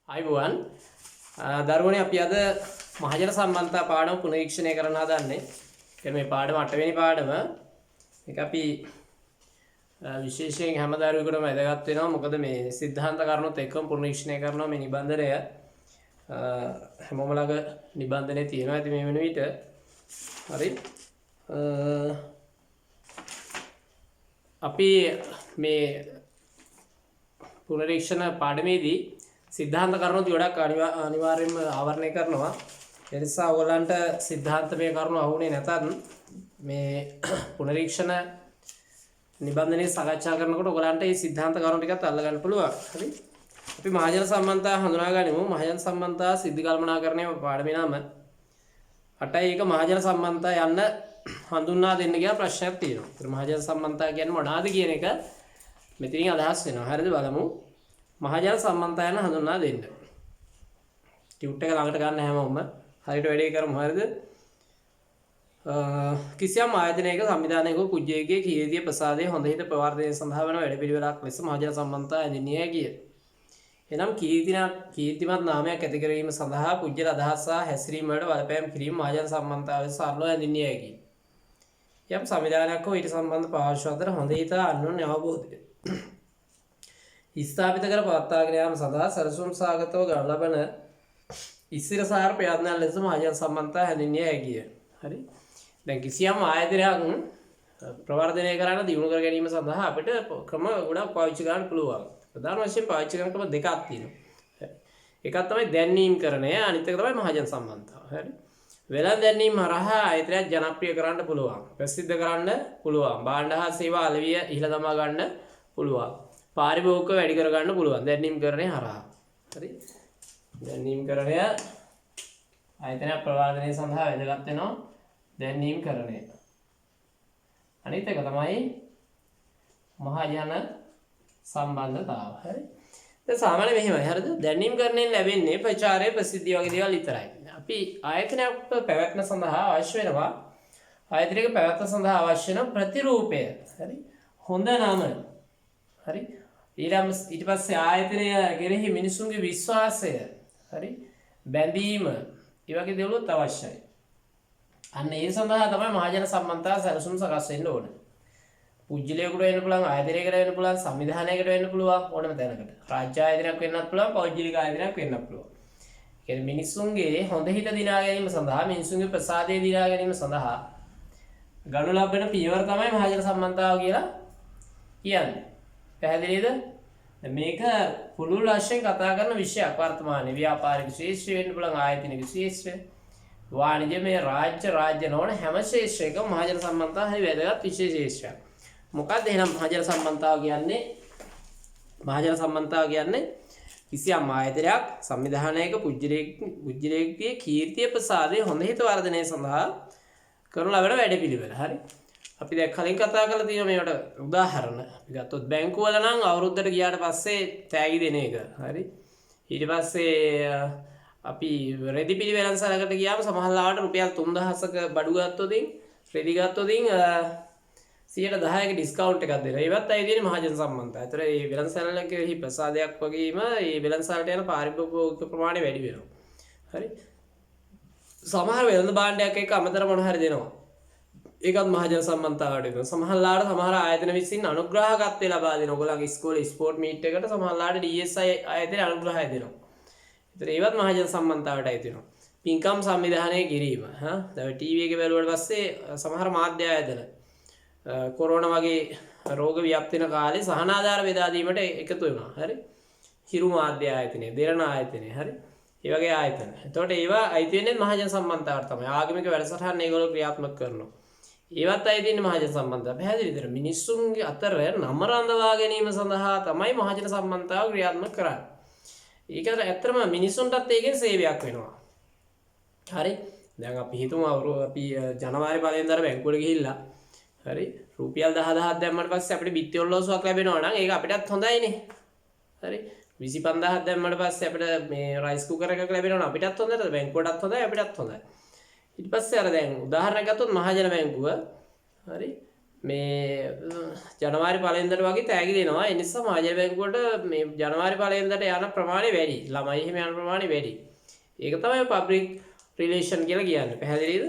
අයිබුවන් දරුවනේ අපි අද මහජන සම්බන්ධතා පාඩම පුනරීක්ෂණය කරන්න හදන්නේ. මේ පාඩම 8 වෙනි පාඩම. මේක අපි විශේෂයෙන් හැම දරුවෙකුටම වැදගත් වෙනවා. මොකද මේ સિદ્ધාන්ත කරුණුත් එක්කම පුනරීක්ෂණය කරනවා මේ නිබන්ධනය. හැමෝම ළඟ නිබන්ධනය තියෙනවා. ඉතින් මේ වෙන විට හරි අපි මේ පුනරීක්ෂණ පාඩමේදී සිද්ධාන්ත කරුණු ගොඩක් අනිවාර්යයෙන්ම ආවරණය කරනවා. ඒ නිසා ඔයගලන්ට සිද්ධාන්තමය කරුණු අහුනේ නැතත් මේ පුනරීක්ෂණ නිබන්ධනයේ සාකච්ඡා කරනකොට ඔයගලන්ට මේ සිද්ධාන්ත කරුණු ටිකත් අල්ල ගන්න පුළුවන්. හරි. අපි මහජන සම්බන්ධතා හඳුනා ගනිමු. මහජන සම්බන්ධතා සිද්ධි කල්පනාකරණය පාඩමේ නම 8යි 1 මහජන සම්බන්ධතා යන්න හඳුන්වා දෙන්න කියලා ප්‍රශ්නයක් තියෙනවා. ඒතර මහජන සම්බන්ධතා කියන්නේ මොනවාද කියන එක මෙතනින් අදහස් වෙනවා. හරිද බලමු. මහජන සම්බන්ධතා යන හඳුන්වා දෙන්න. ටියුට් එක ළඟට ගන්න හැමෝම හරියට වැඩේ කරමු. හරිද? කිසියම් ආයතනයක සංවිධානයක කුජ්ජයකගේ කීර්තිය ප්‍රසාදයේ හොඳ හිත ප්‍රවර්ධනය සඳහා වන වැඩපිළිවෙලක් ලෙස මහජන සම්බන්ධතා ඇඳින්නේ හැකිය. එනම් කීර්තිමත් නාමයක් ඇති කිරීම සඳහා පුජ්‍යල අදහස් සහ හැසිරීම වලට බලපෑම් කිරීම මහජන සම්බන්ධතාවය සරලව ඇඳින්නේ හැකියි. යම් සංවිධානයක් හෝ ඊට සම්බන්ධ පාර්ශ්ව අතර හොඳ හිත අන්‍යෝන්‍ය අවබෝධය ස්ථාපිත කර පවත්වාගෙන යාම සඳහා සැලසුම් සාගතව ගනු ලබන ඉස්සිරසාර ප්‍රයත්නයන් ලෙස මහජන සම්බන්ධතා හැඳින්විය හැකිය. හරි. දැන් කිසියම් ආයතනයක් ප්‍රවර්ධනය කරන්න දියුණු කර ගැනීම සඳහා අපිට ක්‍රම ගොඩක් පාවිච්චි කරන්න පුළුවන්. ප්‍රධාන වශයෙන් පාවිච්චි කරන ක්‍රම දෙකක් තියෙනවා. හරි. එකක් තමයි දැන්වීම් කරණය, අනිත් එක තමයි මහජන සම්බන්ධතාව. හරි. වෙළඳ දැන්වීම හරහා ආයතනයක් ජනප්‍රිය කරන්න පුළුවන්. ප්‍රසිද්ධ කරන්න පුළුවන්. භාණ්ඩ හා සේවා අලෙවිය ඉහළ දමා ගන්න පුළුවන්. පාරිභෝගික වැඩි කර ගන්න පුළුවන් දැන්වීම් කරණය හරහා. හරි. දැන්වීම් කරණය ආයතනයක් ප්‍රවර්ධනය සඳහා වැදගත් වෙනවා. දැන්වීම් කරණය. අනිත් එක තමයි මහජන සම්බන්ධතාව. හරි. දැන් සාමාන්‍යයෙන් මෙහෙමයි. හරිද? දැන්වීම් කරණයෙන් ලැබෙන්නේ ප්‍රචාරය, ප්‍රසිද්ධිය වගේ දේවල් විතරයි. අපි ආයතනයක් පැවැත්ම සඳහා අවශ්‍ය වෙනවා. ආයතනයක පැවැත්ම සඳහා අවශ්‍ය වෙන ප්‍රතිරූපය. හරි. හොඳ නම. හරි. ඊට පස්සේ ආයතනය කෙරෙහි මිනිසුන්ගේ විශ්වාසය, හරි, බැඳීම, ඒ වගේ දේවලුත් අවශ්‍යයි. අන්න ඒ සඳහා තමයි මහජන සම්බන්ධතා සැලසුම් සකස් වෙන්න ඕන. පුජ්‍යලයකට වෙන්න පුළුවන්, ආයතනයකට වෙන්න පුළුවන්, සංවිධානයකට වෙන්න පුළුවන්, ඕනම තැනකට. රාජ්‍ය ආයතනයක් වෙන්නත් පුළුවන්, පෞද්ගලික ආයතනයක් වෙන්නත් පුළුවන්. ඒ කියන්නේ මිනිසුන්ගේ හොඳ හිත දිනා ගැනීම සඳහා, මිනිසුන්ගේ ප්‍රසාදය දිනා ගැනීම සඳහා ගනු ලබන පියවර තමයි මහජන සම්බන්ධතාව කියලා කියන්නේ. පැහැදිලිද? මේක පුළුල් වශයෙන් කතා කරන විෂයක් වර්තමානයේ. ව්‍යාපාරික ශේෂ්ත්‍රය වෙන්න පුළුවන්, ආයතනික ශේෂ්ත්‍රය, වාණිජමය, රාජ්‍ය නොවන හැම ශේෂ්ත්‍රයකම මහජන සම්බන්ධතාව හරි වැදගත් විශේෂ ශේෂ්ත්‍රයක්. මොකක්ද එහෙනම් මහජන සම්බන්ධතාව කියන්නේ? මහජන සම්බන්ධතාව කියන්නේ කිසියම් ආයතනයක්, සංවිධානයක පුජ්‍යලයකගේ කීර්තිය ප්‍රසාදයේ හොඳ හිත වර්ධනය සඳහා කරන ලබන වැඩපිළිවෙල. හරි. අපි දැන් කලින් කතා කරලා තියෙන මේකට උදාහරණ අපි ගත්තොත් බැංකුවල නම් අවුරුද්දට ගියාට පස්සේ තෑගි දෙන එක. හරි. ඊට පස්සේ අපි රෙදි පිළිවෙලන්සලකට ගියාම සමහරවිට රුපියල් 3000ක බඩු ගත්තොත් රෙදි ගත්තොත් 10%ක ඩිස්කවුන්ට් එකක් දෙනවා. ඒවත් අය දෙන්නේ මහජන සම්බන්ධතාවය. ඒතර මේ වෙළඳසැලකෙහි ප්‍රසාදයක් වගේම මේ වෙළඳසැලට යන පාරිභෝගික ප්‍රමාණය වැඩි වෙනවා. හරි. සමහර වෙළඳ භාණ්ඩයක් එක්ක අමතර මොන හරි දෙනවා. ඒකත් මහජන සම්බන්ධතාවට වෙනවා. සමහරලාට සමහර ආයතන විසින් අනුග්‍රහකත්වය ලබා දෙනවා. ඔයගොල්ලන්ගේ ඉස්කෝලේ ස්පෝර්ට් මීට් එකට සමහරලාට DSI ආයතනයේ අනුග්‍රහය දෙනවා. ඒතර ඒවත් මහජන සම්බන්ධතාවට අයිති වෙනවා. පින්කම් සංවිධානය කිරීම. දැන් ටීවී එකේ බැලුවට පස්සේ සමහර මාධ්‍ය ආයතන කොරෝනා වගේ රෝග ව්‍යාප්ත වෙන කාලේ සහනාධාර බෙදා දීමට එකතු වෙනවා. හරි. හිරු මාධ්‍ය ආයතනය, දෙරණ ආයතනය, හරි. ඒ වගේ ආයතන. එතකොට ඒවා අයිති වෙන්නේ මහජන සම්බන්ධතාවට තමයි. ආගමික වැඩසටහන් ඒගොල්ලෝ ක්‍රියාත්මක කරනවා. ඒවත් අයිති වෙන්නේ මහජන සම්බන්ධතාව. පැහැදිලිද? මිනිස්සුන්ගේ අතර නම රඳවා ගැනීම සඳහා තමයි මහජන සම්බන්ධතාව ක්‍රියාත්මක කරන්නේ. ඒකට ඇත්තටම මිනිස්සුන්ටත් ඒකෙන් සේවයක් වෙනවා. හරි. දැන් අපි හිතමු අපි ජනවාරි පළවෙනිදාට බැංකුවට ගිහිල්ලා හරි රුපියල් 10000ක් දැම්මට පස්සේ අපිට බිත්ති ඔල්ලෝසුවක් ලැබෙනවා නම් ඒක අපිටත් හොඳයිනේ. හරි. 25000ක් දැම්මට පස්සේ අපිට මේ රයිස් කුකර් එකක් ලැබෙනවා නම් අපිටත් හොඳයි, බැංකුවටත් හොඳයි, අපිටත් හොඳයි. ඊට පස්සේ අර දැන් උදාහරණයක් ගත්තොත් මහජන බැංකුව හරි මේ ජනවාරි පළවෙනිදාට වගේ තෑගි දෙනවා. ඒ නිසා මහජන බැංකුවට මේ ජනවාරි පළවෙනිදාට යන ප්‍රමාණය වැඩි. ළමයි එහෙම යන ප්‍රමාණය වැඩි. ඒක තමයි පබ්ලික් රිලේෂන් කියලා කියන්නේ. පැහැදිලිද?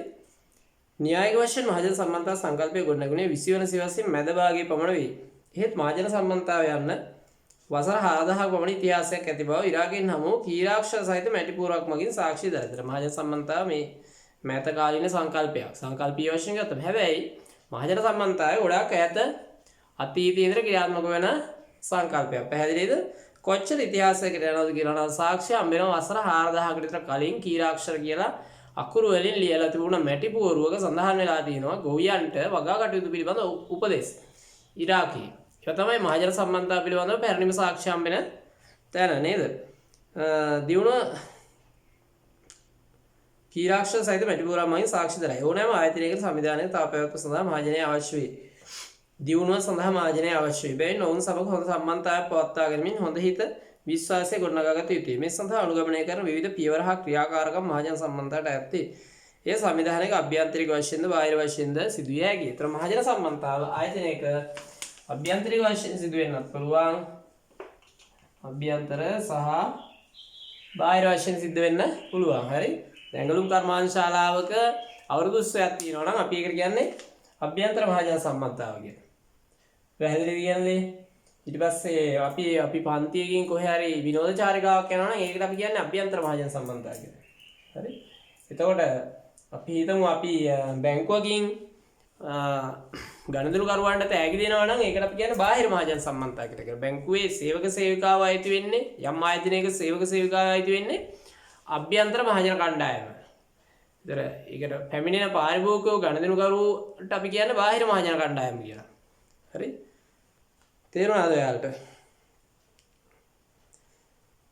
න්‍යායික වශයෙන් මහජන සම්බන්ධතා සංකල්පය ගොඩනැගුණේ 20 වන සියවසේ මැද භාගයේ පමණ වෙයි. එහෙත් මහජන සම්බන්ධතාව යන්න වසර 4000ක පමණ ඉතිහාසයක් ඇති බව ඉරාකෙන් හමු කීරාක්ෂර සහිත මැටි පුවරුවක් මගින් සාක්ෂි දරතර. මහජන සම්බන්ධතාව මේ මෑත කාලීන සංකල්පයක්. සංකල්පීය වශයෙන් ගත්තම හැබැයි මහජන සම්බන්ධතාවය ගොඩාක් ඈත අතීතයේ ඉඳලා ක්‍රියාත්මක වෙන සංකල්පයක්. පැහැදිලිද? කොච්චර ඉතිහාසයකට යනවද කියලා නම් සාක්ෂි හම්බ වෙනවා වසර 4000කට විතර කලින් කීරාක්ෂර කියලා අකුරු වලින් ලියලා තිබුණ මැටි පුවරුවක සඳහන් වෙලා තියෙනවා ගොවියන්ට වගා කටයුතු පිළිබඳ උපදෙස්. ඉරාකයේ. ඒක තමයි මහජන සම්බන්ධතාව පිළිබඳව පැරණිම සාක්ෂි හම්බෙන තැන නේද? දියුණුව කීරාක්ෂර සහිත මැටි පුවරුවක් මගින් සාක්ෂි දරයි. ඕනෑම ආයතනයකට සංවිධානයේ තාපයත්ව සඳහා මහජනය අවශ්‍ය වේ. දියුණුව සඳහා මහජනය අවශ්‍ය වේ. බැවින් ඔවුන් සමග හොඳ සම්බන්ධතාවයක් පවත්වා ගැනීමෙන් හොඳ හිත විශ්වාසය ගොඩනගාගත යුතුයි. මේ සඳහා අනුගමනය කරන විවිධ පියවර හා ක්‍රියාකාරකම් මහජන සම්බන්ධතාවට ඇත්තේ. එය සංවිධානයක අභ්‍යන්තරික වශයෙන්ද බාහිර වශයෙන්ද සිදුවිය හැකියි. ඒතර මහජන සම්බන්ධතාව ආයතනයක අභ්‍යන්තරික වශයෙන් සිදු වෙන්නත් පුළුවන්. අභ්‍යන්තර සහ බාහිර වශයෙන් සිද්ධ වෙන්න පුළුවන්. හරි? දැඟලුම් කර්මාන්තශාලාවක අවුරුදු 20ක් තියෙනවා නම් අපි ඒකට කියන්නේ අභ්‍යන්තර මහජන සම්බන්ධතාව කියලා. පැහැදිලිද කියන්නේ? ඊට පස්සේ අපි පන්තියකින් කොහේ හරි විනෝද චාරිකාවක් යනවා නම් ඒකට අපි කියන්නේ අභ්‍යන්තර මහජන සම්බන්ධතාව කියලා. හරි? එතකොට අපි හිතමු අපි බැංකුවකින් ගණන්දුරුකරුවන්ට තෑගි දෙනවා නම් ඒකට අපි කියන්නේ බාහිර මහජන සම්බන්ධතාව කියලා. බැංකුවේ සේවක සේවිකාව අයිති වෙන්නේ යම් ආයතනයක සේවක සේවිකාව අයිති වෙන්නේ අභ්‍යන්තර මහජන කණ්ඩායම. ඒතර ඒකට පැමිණෙන පාරිභෝගිකව ගණන්දුරුකරුවට අපි කියන්නේ බාහිර මහජන කණ්ඩායම කියලා. හරි? තේරුණාද ඔයාලට?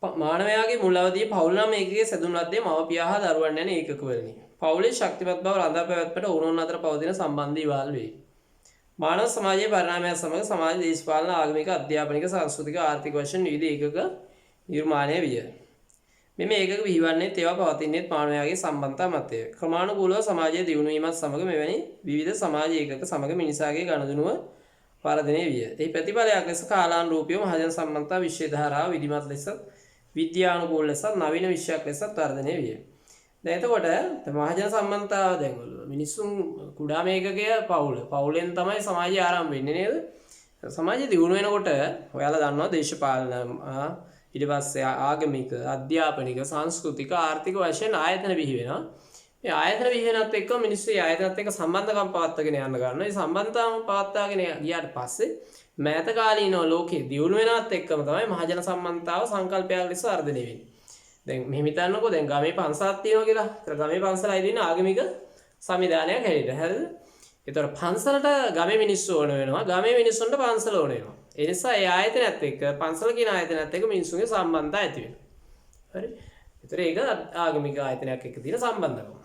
මානවයාගේ මුල් අවදියේ පවුල් නම් ඒකගේ සැදුන් ලද්දේ මව්පියා හා දරුවන් යන ඒකක වලිනි. පවුලේ ශක්තිමත් බව රඳා පැවැත්මට ඔවුන් අතර පවතින සම්බන්ධය ඉවහල් වේ. මානව සමාජයේ පරිණාමය සමග සමාජ දේශපාලන ආගමික අධ්‍යාපනික සංස්කෘතික ආර්ථික වශයෙන් විවිධ ඒකක නිර්මාණය විය. මෙම ඒකක විහිවන්නේ ඒවා පවතින්නේ මානවයාගේ සම්බන්ධතා මතය. ක්‍රමානුකූලව සමාජයේ දියුණු වීමත් සමග මෙවැනි විවිධ සමාජ ඒකක සමග මිනිසාගේ ගනුදෙනුව වර්ධනය විය. ඒ ප්‍රතිඵලයක් ලෙස කාලානුරූපීව මහජන සම්බන්ධතා විශ්ව ධාරාව විධිමත් ලෙස විද්‍යානුකූල ලෙස නවීන විශ්වයක් ලෙසත් වර්ධනය විය. දැන් එතකොට මහජන සම්බන්ධතාව දැන් මිනිස්සුන් කුඩා මේකකය පවුලෙන් තමයි සමාජය ආරම්භ වෙන්නේ නේද? සමාජය දියුණු වෙනකොට ඔයාලා දන්නවා දේශපාලන ඊට පස්සේ ආගමික අධ්‍යාපනික සංස්කෘතික ආර්ථික වශයෙන් ආයතන බිහි වෙනවා. මේ ආයතන බිහි වෙනත් එක්ක මිනිස්සු ඒ ආයතනත් එක්ක සම්බන්ධකම් පවත්වාගෙන යන්න ගන්නවා. මේ සම්බන්ධතාවම පවත්වාගෙන ගියාට පස්සේ මෑත කාලීන ලෝකයේ දියුණු වෙනවත් එක්කම තමයි මහජන සම්බන්ධතාව සංකල්පයක් ලෙස වර්ධනය වෙන්නේ. දැන් මෙහෙම හිතන්නකෝ දැන් ගමේ පන්සලක් තියෙනවා කියලා. ඒතර ගමේ පන්සලයි දෙන ආගමික සංවිධානයක් හැටියට. හරිද? ඒතර පන්සලට ගමේ මිනිස්සු ඕන වෙනවා. ගමේ මිනිස්සුන්ට පන්සල ඕන වෙනවා. ඒ නිසා ඒ ආයතනයත් එක්ක පන්සල කියන ආයතනයත් එක්ක මිනිස්සුන්ගේ සම්බන්ධය ඇති වෙනවා. හරි? ඒතර ඒක ආගමික ආයතනයක් එක්ක තියෙන සම්බන්ධකම.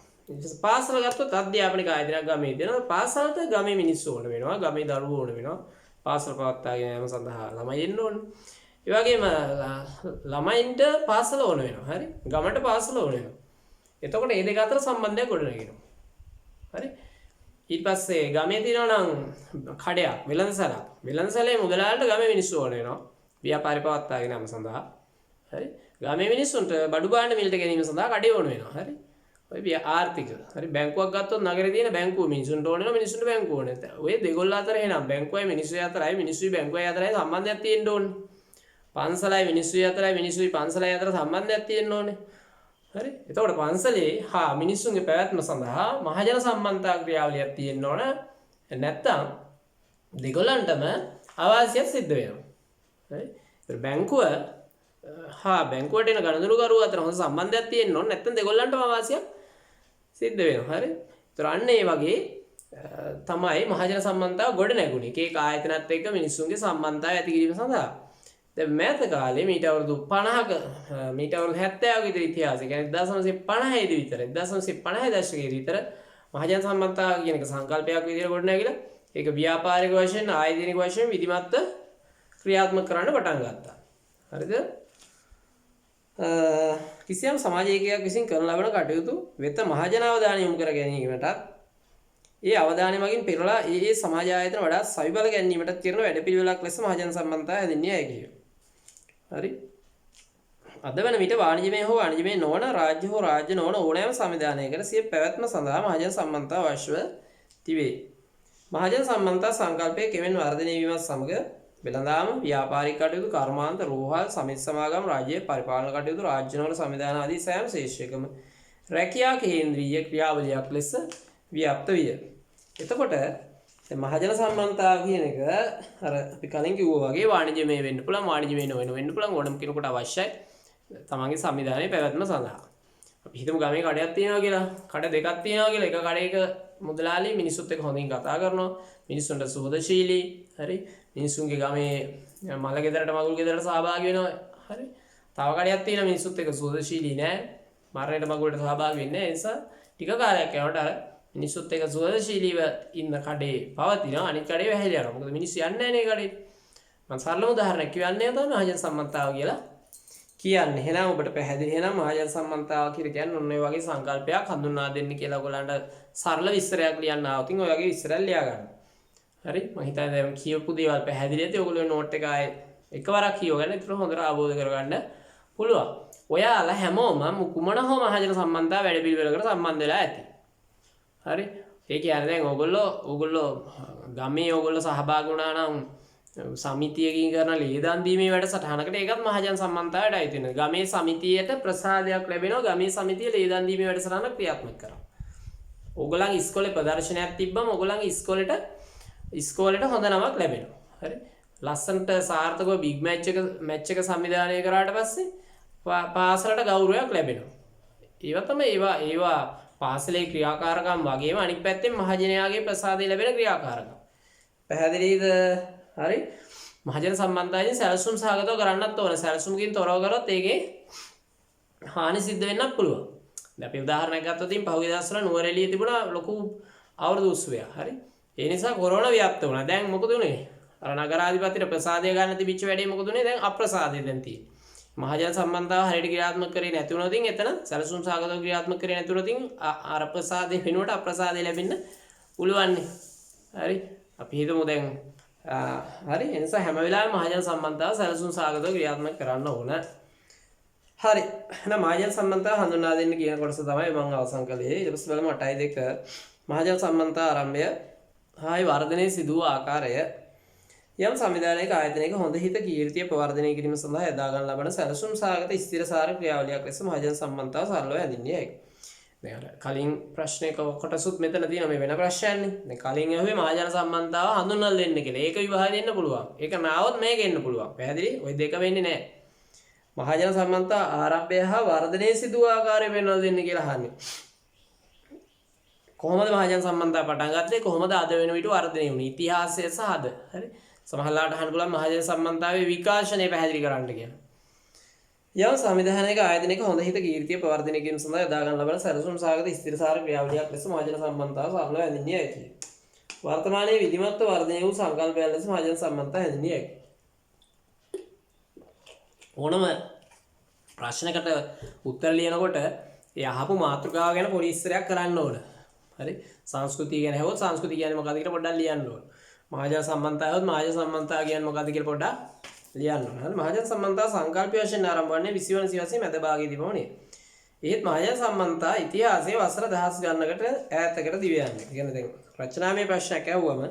පාසල ගත්තොත් අධ්‍යාපනික ආයතනයක් ගමේ දෙනවා. පාසලට ගමේ මිනිස්සු ඕන වෙනවා. ගමේ දරුවෝ ඕන වෙනවා. පාසල පවත්වාගෙන යාම සඳහා ළමයි එන්න ඕන. ඒ වගේම ළමයින්ට පාසල ඕන වෙනවා. හරි? ගමට පාසල ඕන වෙනවා. එතකොට මේ දෙක අතර සම්බන්ධයක් ගොඩනගෙනවා. හරි? ඊට පස්සේ ගමේ තියෙනවා නම් කඩයක්, වෙළඳසැලක්. වෙළඳසැලේ මුදලාලට ගමේ මිනිස්සු ඕන වෙනවා. ව්‍යාපාරي පවත්වාගෙන යාම සඳහා. හරි? ගමේ මිනිස්සුන්ට බඩු භාණ්ඩ මිලට ගැනීම සඳහා කඩේ ඕන වෙනවා. හරි? ඔය ආර්ථික. හරි බැංකුවක් ගත්තොත් නගරේ තියෙන බැංකුව මිනිසුන්ට ඕන වෙනවා මිනිසුන්ට බැංකුව ඕන නැහැ. ඔය දෙගොල්ල අතර එහෙනම් බැංකුවයි මිනිස්සුයි අතරයි මිනිස්සුයි බැංකුවයි අතරයි සම්බන්ධයක් තියෙන්න ඕනේ. පන්සලයි මිනිස්සුයි අතරයි මිනිස්සුයි පන්සලයි අතර සම්බන්ධයක් තියෙන්න ඕනේ. හරි? එතකොට පන්සලේ හා මිනිස්සුන්ගේ පැවැත්ම සඳහා මහජන සම්බන්ධතා ක්‍රියාවලියක් තියෙන්න ඕන. නැත්තම් දෙගොල්ලන්ටම අවාසියක් සිද්ධ වෙනවා. හරි? ඒත් බැංකුව හා බැංකුවට එන ගණන්දුරුකරුවෝ අතර හොඳ සම්බන්ධයක් තියෙන්න ඕන. නැත්තම් දෙගොල්ලන්ටම අවාසියක් සිද්ධ වෙනවා. හරි? ඒතර අන්න ඒ වගේ තමයි මහජන සම්බන්ධතාව ගොඩ නැගුණේ. එක ආයතනත් එක්ක මිනිස්සුන්ගේ සම්බන්ධතාවය ඇති කිරීම සඳහා. දැන් මෑත කාලේ මීට අවුරුදු 50ක මීට අවුරුදු 70ක විතර ඉතිහාසය. කියන්නේ 1950 දී විතර 1950 දශකයේ විතර මහජන සම්බන්ධතාව කියන එක සංකල්පයක් විදිහට ගොඩ නැගිලා ඒක ව්‍යාපාරික වශයෙන් ආයතනික වශයෙන් විධිමත්ව ක්‍රියාත්මක කරන්න පටන් ගත්තා. හරිද? කිසියම් සමාජයකයක් විසින් කරන ලබන කටයුතු වෙත මහජන අවධානය යොමු කර ගැනීමටත් ඒ අවධානය මගින් පෙරලා ඒ සමාජ ආයතන වඩා සවිබල ගැනීමට කරන වැඩපිළිවෙලක් ලෙස මහජන සම්බන්ධතා හැදින්නේ හැකිය. හරි. අද වන විට වාණිජමය හෝ වාණිජමය නොවන රාජ්‍ය හෝ රාජ්‍ය නොවන ඕනෑම සංවිධානයකට සිය පැවැත්ම සඳහා මහජන සම්බන්ධතා අවශ්‍යව තිබේ. මහජන සම්බන්ධතා සංකල්පය කෙමෙන් වර්ධනය වීමත් සමග වෙළඳාම, ව්‍යාපාරික කටයුතු, කර්මාන්ත, රෝහල්, සමිති සමාගම්, රාජ්‍ය පරිපාලන කටයුතු, රාජ්‍යනවල සංවිධාන ආදී සෑම ශේෂ්ත්‍රයකම රැකියා කේන්ද්‍රීය ක්‍රියාවලියක් ලෙස ව්‍යාප්ත විය. එතකොට මහජන සම්බන්ධතාව කියන එක අර අපි කලින් කිව්වා වගේ වාණිජමය වෙන්න පුළුවන්, වාණිජමය නොවන වෙන්න පුළුවන්, ඕනම කෙනෙකුට අවශ්‍යයි තමන්ගේ සංවිධානයේ පැවැත්ම සඳහා. අපි හිතමු ගමේ කඩයක් තියෙනවා කියලා. කඩ දෙකක් තියෙනවා කියලා. එක කඩේක මුදලාලි මිනිස්සුත් එක්ක හොඳින් කතා කරනවා. මිනිස්සුන්ට සුහදශීලී. හරි. මිනිස්සුන්ගේ ගමේ මල ගෙදරට මගුල් ගෙදරට සහභාගී වෙනවා. හරි. තව කඩයක් තියෙනවා මිනිස්සුත් එක්ක සුහදශීලී නෑ. මරණයට මගුලට සහභාගී වෙන්නේ නැහැ. ඒ නිසා ටික කාලයක් යනකොට අර මිනිස්සුත් එක්ක සුහදශීලීව ඉන්න කඩේ පවතිනවා. අනිත් කඩේ වැහිලා යනවා. මොකද මිනිස්සු යන්නේ නැහැ නේ කඩේ. මම සරලම උදාහරණයක් කියන්නේ තමයි මහජන සම්බන්ධතාව කියලා කියන්නේ. එහෙනම් ඔබට පැහැදිලි එහෙනම් මහජන සම්බන්ධතාව කියලා කියන්නේ ඔන්න ඔය වගේ සංකල්පයක් හඳුන්වා දෙන්න කියලා ඔයගලන්ට සරල විස්තරයක් ලියන්න ආවොත් ඔය වගේ විස්තරයක් ලියා ගන්න. හරි මම හිතන්නේ දැන් කියපු දේවල් පැහැදිලි ඇති. ඔයගොල්ලෝ නෝට් එක ආයේ එකවරක් කියවගන්න. ඒතර හොඳට අවබෝධ කරගන්න පුළුවන්. ඔයාලා හැමෝම කුමන හෝ මහජන සම්බන්ධතාව වැඩ පිළිවෙලකට සම්බන්ධ වෙලා ඇති. හරි ඒ කියන්නේ දැන් ඔයගොල්ලෝ ගමේ ඔයගොල්ලෝ සහභාගී වුණා නම් සමිතියකින් කරන ලේදන් දීමේ වැඩසටහනකට ඒකත් මහජන සම්බන්ධතාවයට අයිති වෙනවා. ගමේ සමිතියට ප්‍රසාදයක් ලැබෙනවා. ගමේ සමිතිය ලේදන් දීමේ වැඩසටහනක් ක්‍රියාත්මක කරනවා. ඕගොල්ලන් ඉස්කෝලේ ප්‍රදර්ශනයක් තිබ්බම ඕගොල්ලන් ඉස්කෝලේට හොඳ නමක් ලැබෙනවා. හරි. ලස්සනට සාර්ථකව බිග් මැච් එක සංවිධානය කරාට පස්සේ පාසලට ගෞරවයක් ලැබෙනවා. ඒවා තමයි ඒවා පාසලේ ක්‍රියාකාරකම් වගේම අනිත් පැත්තෙන් මහජනයාගේ ප්‍රසාදය ලැබෙන ක්‍රියාකාරකම්. පැහැදිලිද? හරි. මහජන සම්බන්ධතාවයෙන් සැලසුම් සහගතව කරන්නත් ඕන. සැලසුමකින් තොරව කරොත් ඒකේ හානි සිද්ධ වෙන්නත් පුළුවන්. දැන් අපි උදාහරණයක් ගත්තොත් පහුගිය දවස්වල නුවරඑළියේ තිබුණා ලොකු අවුරුදු උත්සවයක්. හරි. ඒ නිසා කොරෝනා ව්‍යාප්ත වුණා. දැන් මොකද උනේ? අර නගරාධිපතිට ප්‍රසාදය ගන්න තිබිච්ච වැඩේ මොකද උනේ? දැන් අප්‍රසාදය දැන් තියෙන්නේ. මහජන සම්බන්ධතාව හරියට ක්‍රියාත්මක කරේ නැති වුණොත් එතන සැලසුම් සහගතව ක්‍රියාත්මක කරේ නැති වුණොත් අර ප්‍රසාදේ වෙනුවට අප්‍රසාදය ලැබෙන්න පුළුවන්. හරි. අපි හිතමු දැන් හරි ඒ නිසා හැම වෙලාවෙම මහජන සම්බන්ධතාව සැලසුම් සහගතව ක්‍රියාත්මක කරන්න ඕන. හරි. එහෙනම් මහජන සම්බන්ධතාව හඳුන්වා දෙන්න කියන කොටස තමයි මම අවසන් කළේ. ඊට පස්සේ බලමු 8.2 මහජන සම්බන්ධතාව ආරම්භය හායි වර්ධනයේ සිදු වූ ආකාරය යම් සංවිධානයක ආයතනයක හොඳ හිත කීර්තිය ප්‍රවර්ධනය කිරීම සඳහා යොදා ගන්න ලබන සැලසුම් සහගත ස්ථිරසාර ක්‍රියාවලියක් ලෙස මහජන සම්බන්ධතාව සරලව හැඳින්විය හැකියි. දැන් කලින් ප්‍රශ්නයක කොටසුත් මෙතන තියෙනවා මේ වෙන ප්‍රශ්නයන්නේ. දැන් කලින් ඇහුවේ මහජන සම්බන්ධතාව හඳුන්වලා දෙන්න කියලා. ඒක විවාහ දෙන්න පුළුවන්. ඒක නාවොත් මේක එන්න පුළුවන්. පැහැදිලි? ওই දෙක වෙන්නේ නැහැ. මහජන සම්බන්ධතාව ආරම්භය හා වර්ධනයේ සිදු ආකාරය වෙනවද දෙන්න කියලා අහන්නේ. කොහොමද මහජන සම්බන්ධතාව පටන් ගත්තේ? කොහොමද අද වෙන විට වර්ධනය වුනේ? ඉතිහාසය සහ අද. හරි. සමහරලාට අහන්න පුළුවන් මහජන සම්බන්ධතාවයේ විකාශනය පැහැදිලි කරන්න කියලා. යම් සංවිධානයක ආයතනයක හොඳ හිත කීර්තිය ප්‍රවර්ධනය කිරීම සඳහා යොදා ගන්න ලබන සැලසුම් සහගත ස්ථිරසාර ක්‍රියාවලියක් ලෙස මහජන සම්බන්ධතාව සරලව හැඳින්විය හැකියි. වර්තමානයේ විධිමත්ව වර්ධනය වූ සංකල්පයන් ලෙස මහජන සම්බන්ධතාව හැඳින්විය හැකියි. ඕනම ප්‍රශ්නකට උත්තර ලියනකොට ඒ අහපු මාතෘකාව ගැන පොඩි ඉස්සරයක් කරන්න ඕන. හරි. සංස්කෘතිය ගැන හෙවොත් සංස්කෘතිය කියන්නේ මොකක්ද කියලා පොඩ්ඩක් ලියන්න ඕන. මහජන සම්බන්ධතාවයත් මහජන සම්බන්ධතාව කියන්නේ මොකක්ද කියලා පොඩ්ඩක් ලියන්න ඕන. හරි. මහජන සම්බන්ධතාව සංකල්ප වශයෙන් ආරම්භ වන්නේ 20 වන සියවසේ මැද භාගයේදී පමණයි. ඒත් මහජන සම්බන්ධතාව ඉතිහාසයේ වසර දහස් ගණනකට ඈතකට දිව යන්නේ. කියන්නේ දැන් රචනාමය ප්‍රශ්නයක් ඇහුවම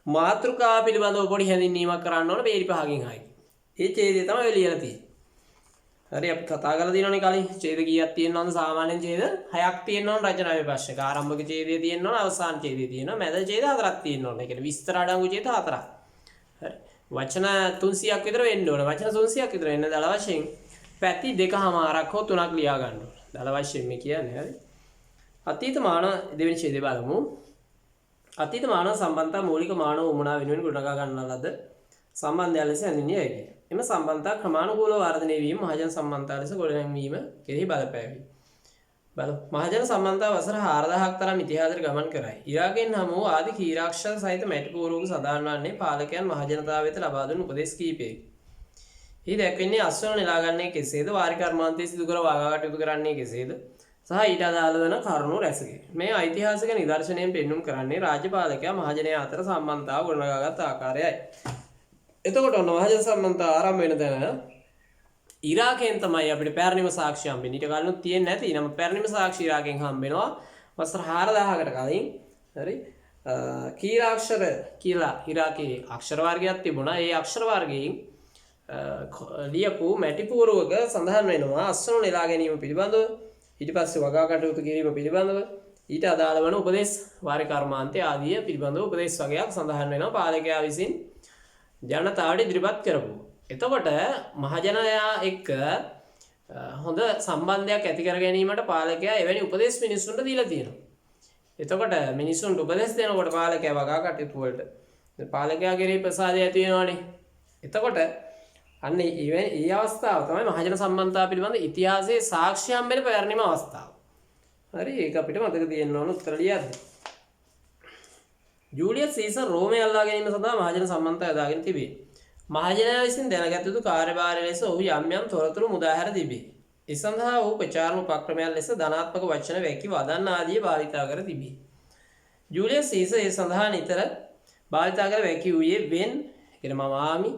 මාතෘකාව පිළිබඳව පොඩි හැඳින්වීමක් කරන්න ඕන පේරි පහකින් හයි. ඒ ඡේදය තමයි ලියලා තියෙන්නේ. හරි අපි කතා කරලා තියෙනවනේ කලින් ඡේද කීයක් තියෙනවද සාමාන්‍යයෙන් ඡේද 6ක් තියෙනවනේ රචනාවේ ප්‍රශ්නක ආරම්භක ඡේදය තියෙනවනේ අවසාන ඡේදය තියෙනවා මැද ඡේද 4ක් තියෙනවනේ ඒ කියන්නේ විස්තර අඩංගු ඡේද 4ක් හරි වචන 300ක් විතර වෙන්න ඕන වචන 300ක් විතර වෙන්න දල වශයෙන් පැති දෙකමාරක් හෝ තුනක් ලියා ගන්න ඕන දල වශයෙන් මේ කියන්නේ හරි අතීත මානව දෙවෙනි ඡේදය බලමු අතීත මානව සම්බන්ධතා මූලික මානව උමනා වෙනුවෙන් ගොඩනගා ගන්නා ලද සම්බන්ධය ලෙස හැඳින්විය හැකියි. එම සම්බන්ධතා ක්‍රමානුකූලව වර්ධනය වීම මහජන සම්බන්ධතා ලෙස ගොඩනැගීම කෙරෙහි බලපෑවි. බලමු. මහජන සම්බන්ධතා වසර 4000ක් තරම් ඉතිහාසයට ගමන් කරයි. ඉරාකෙන් හමු වූ ආදි කීරාක්ෂර සහිත මැටි පූර්වක සඳහන් වන්නේ පාලකයන් මහජනතාව වෙත ලබා දුන් උපදෙස් කීපයකි. එහි දැක්වෙන්නේ අස්වැන්න නෙලා ගන්නේ කෙසේද? වාරි කර්මාන්තයේ සිදු කර වාගා කටයුතු කරන්නේ කෙසේද? සහ ඊට අදාළ වන කරුණු රැසකි. මේ ඓතිහාසික නිදර්ශනයෙන් පෙන්눔 කරන්නේ රාජ්‍යපාලකයා මහජනයා අතර සම්බන්ධතාව ගොඩනගාගත් ආකාරයයි. එතකොට ඔන්න මහජන සම්බන්ධතාව ආරම්භ වෙන තැන ඉරාකෙන් තමයි අපිට පැරණිම සාක්ෂි හම්බෙන්නේ. ඊට කලින් තියෙන්නේ නැති. නමුත් පැරණිම සාක්ෂි ඉරාකෙන් හම්බෙනවා වසර 4000කට කලින්. හරි. කීරාක්ෂර කියලා ඉරාකයේ අක්ෂර වර්ගයක් තිබුණා. ඒ අක්ෂර වර්ගයෙන් ලියපු මැටි පුවරුවක සඳහන් වෙනවා අස්වනු නෙලා ගැනීම පිළිබඳව, ඊට පස්සේ වගා කටයුතු කිරීම පිළිබඳව, ඊට අදාළ වන උපදේශ වාරි කර්මාන්තය ආදී පිළිබඳව උපදේශ වගයක් සඳහන් වෙනවා පාලකයා විසින් ජනතාවට ඉදිරිපත් කරපු. එතකොට මහජනයා එක්ක හොඳ සම්බන්ධයක් ඇති කර ගැනීමට පාලකයා එවැනි උපදේශ මිනිස්සුන්ට දීලා තියෙනවා. එතකොට මිනිස්සුන්ට උපදෙස් දෙනකොට පාලකයා වගා කටයුතු වලට පාලකයා කෙරෙහි ප්‍රසාදය ඇති වෙනවානේ. එතකොට අන්න ඒ අවස්ථාව තමයි මහජන සම්බන්ධතාව පිළිබඳ ඉතිහාසයේ සාක්ෂි හම්බෙන පැරණිම අවස්ථාව. හරි, ඒක අපිට මතක තියෙන්න ඕන උත්තර ලියද්දී. ජූලියස් සීසර් රෝමය අල්ලා ගැනීම සඳහා මහජන සම්බන්ධතාව යොදාගෙන තිබේ. මහජනයා විසින් දැනගත යුතු කාර්යභාරය ලෙස ඔහු යම් යම් තොරතුරු මුදා හැර තිබේ. ඒ සඳහා ඔහු ප්‍රචාරණ උපක්‍රමයන් ලෙස ධනාත්මක වචන වැකි වදන් ආදී භාවිතා කර තිබේ. ජූලියස් සීසර් ඒ සඳහා නිතර භාවිතා කර වැකි වූයේ වෙන් කියන මම ආමි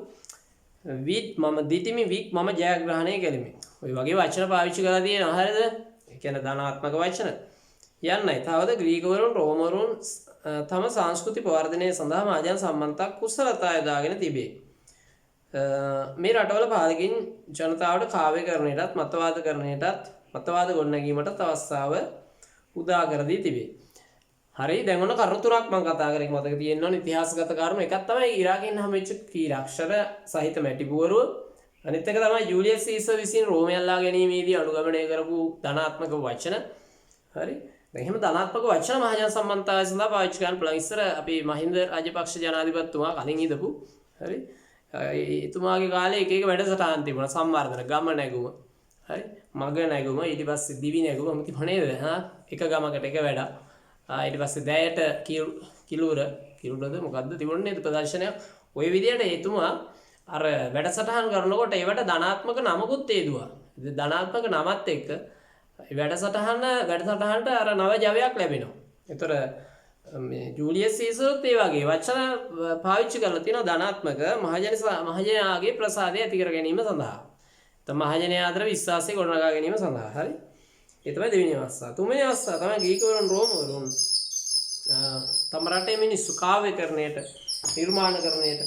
විත් මම දිටිමි වික් මම ජයග්‍රහණය කෙලිමි. ඔය වගේ වචන පාවිච්චි කරලා තියෙනවා. හරිද? ඒ කියන්නේ ධනාත්මක වචන. යන්නයි. තවද ග්‍රීකවරුන් රෝමවරුන් තම සංස්කෘති ප්‍රවර්ධනය සඳහා මහජන සම්බන්ධතා කුසලතා යොදාගෙන තිබේ. මේ රටවල පාලකින් ජනතාවට කාව්‍ය කරණයටත් මතවාද ගොඩනැගීමටත් අවස්ථාව උදා කර දී තිබේ. හරි, දැන් ඔන්න කරුණු තුනක් මම කතා කරේ මතක තියෙන්න ඕනේ ඉතිහාසගත කරුණු. එකක් තමයි ඉරාකෙන් හම්බෙච්ච කීරාක්ෂර සහිත මැටි පුවරුව. අනිත් එක තමයි ජූලියස් සීසර් විසින් රෝමය අල්ලා ගැනීමේදී අනුගමනය කරපු ධනාත්මක වචන. හරි, දැන් එහෙම ධනාත්මක වචන මහජන සම්බන්ධතාවය සඳහා පාවිච්චි කරන්න පුළුවන්. ඉස්සර අපි මහින්ද රාජපක්ෂ ජනාධිපතිතුමා කලින් ඉඳපු. හරි, එතුමාගේ කාලේ එක එක වැඩසටහන් තිබුණා. සම්වර්ධන, ගම නැගුම, හරි, මග නැගුම, ඊට පස්සේ දිවි නැගුම තිබුණේ නේද? එක ගමකට එක වැඩක්. ඊට පස්සේ දැයට කිලුරද මොකද්ද තිබුණේ නේද ප්‍රදර්ශනයක්. ওই විදිහට එතුමා අර වැඩසටහන් කරනකොට ඒවට ධනාත්මක නමකුත් ඒදුවා. ධනාත්මක නමත් එක්ක වැඩසටහනට අර නව ජවයක් ලැබෙනවා. ඒතර මේ ජූලියස් සීසර්ත් ඒ වගේ වචන පාවිච්චි කරලා තියෙනවා ධනාත්මක මහජනයාගේ ප්‍රසාදය ඇති කර ගැනීම සඳහා. මහජනයා අතර විශ්වාසය ගොඩනගා ගැනීම සඳහා. හරි, ඒ තමයි දෙවෙනි අවස්ථාව. තුන්වෙනි අවස්ථාව තමයි ග්‍රීකවරුන් රෝමවරුන් තම රටේ මිනිස්සු කාව්‍යකරණයට, නිර්මාණකරණයට,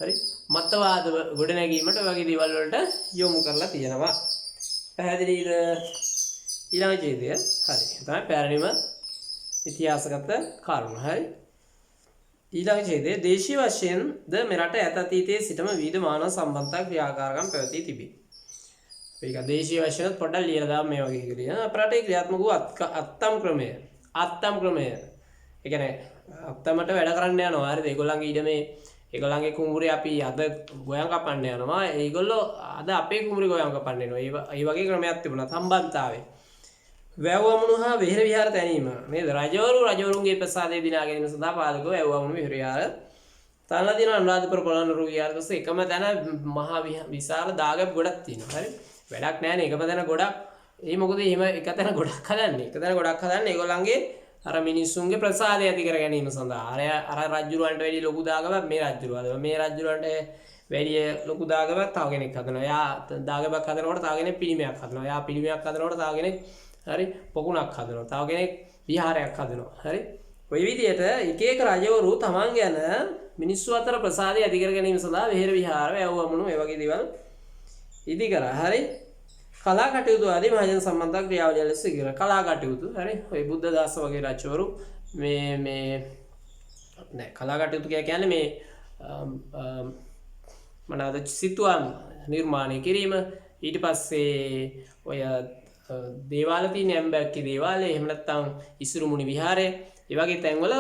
හරි, මතවාද ගොඩනැගීමට වගේ දේවල් වලට යොමු කරලා තියෙනවා. පැහැදිලිද? ඊළඟ ඡේදය. හරි, තමයි පැරණිම ඉතිහාසගත කරුණු. හරි, ඊළඟ ඡේදය දේශීය වශයෙන් ද මෙරට ඈත අතීතයේ සිටම විවිධ මානව සම්බන්ධතා ක්‍රියාකාරකම් පැවතී තිබේ. ඒක දේශීය වශයෙන් පොඩ්ඩක් ලියලා දාන්න මේ වගේ කියලා. අපේ රටේ ක්‍රියාත්මක වූ අත්තම් ක්‍රමය. ඒ කියන්නේ අත්තමට වැඩ කරන්න යනවා. හරිද? ඒගොල්ලන්ගේ ඊඩමේ ඒගොල්ලන්ගේ කුඹුරේ අපි අද ගොයන් කපන්න යනවා. ඒගොල්ලෝ අද අපේ කුඹුරේ ගොයන් කපන්න එනවා. ඒ වගේ ක්‍රමයක් තිබුණා සම්බන්ධතාවයේ. වැව්වමුණු හා විහෙර විහාර තැනීම නේද? රජවරුන්ගේ ප්‍රසාදය දිනා ගැනීම සඳහා පාලකව වැව්වමුණු විහෙර විහාර තනලා තියෙනවා. අනුරාධපුර පොළොන්නරුව විහාර පස්සේ එකම තැන මහා විශාල දාගැබ් ගොඩක් තියෙනවා. හරි, වැඩක් නැහැ නේ එකම තැන ගොඩක්. ඒ මොකද එහෙම එක තැන ගොඩක් හදන්නේ. එක තැන ගොඩක් හදන්නේ ඒගොල්ලන්ගේ අර මිනිස්සුන්ගේ ප්‍රසාදය ඇති කර ගැනීම සඳහා. අර රජුරවන්ට වැඩි ලොකු දාගැබක් මේ රජුරවද. මේ රජුරවන්ට වැඩි ලොකු දාගැබක් තව කෙනෙක් හදනවා. යා දාගැබක් හදනකොට තව කෙනෙක් පිළිමයක් හදනවා. යා පිළිමයක් හදනකොට තව කෙනෙක් හරි පොකුණක් හදනවා. තව කෙනෙක් විහාරයක් හදනවා. හරි, ඔය විදිහට එක එක රජවරු තමන් ගැන මිනිස්සු අතර ප්‍රසාදය ඇති කර ගැනීම සඳහා විහෙර විහාර, වැව්වමුණු මේ වගේ දේවල් ඉදි කරා. හරි, කලා කටයුතු ආදී මහජන සම්බන්ධතා ක්‍රියාවලිය ලෙස ඉගෙන කලා කටයුතු. හරි, ඔය බුද්ධදාස වගේ රජවරු මේ නෑ කලා කටයුතු කියන්නේ මේ මොනවාද සිතුවම් නිර්මාණය කිරීම. ඊට පස්සේ ඔය දේවාල තියෙන ඇම්බැක්කේ දේවාලය, එහෙම නැත්නම් ඉසුරුමුණි විහාරය, ඒ වගේ තැන්වල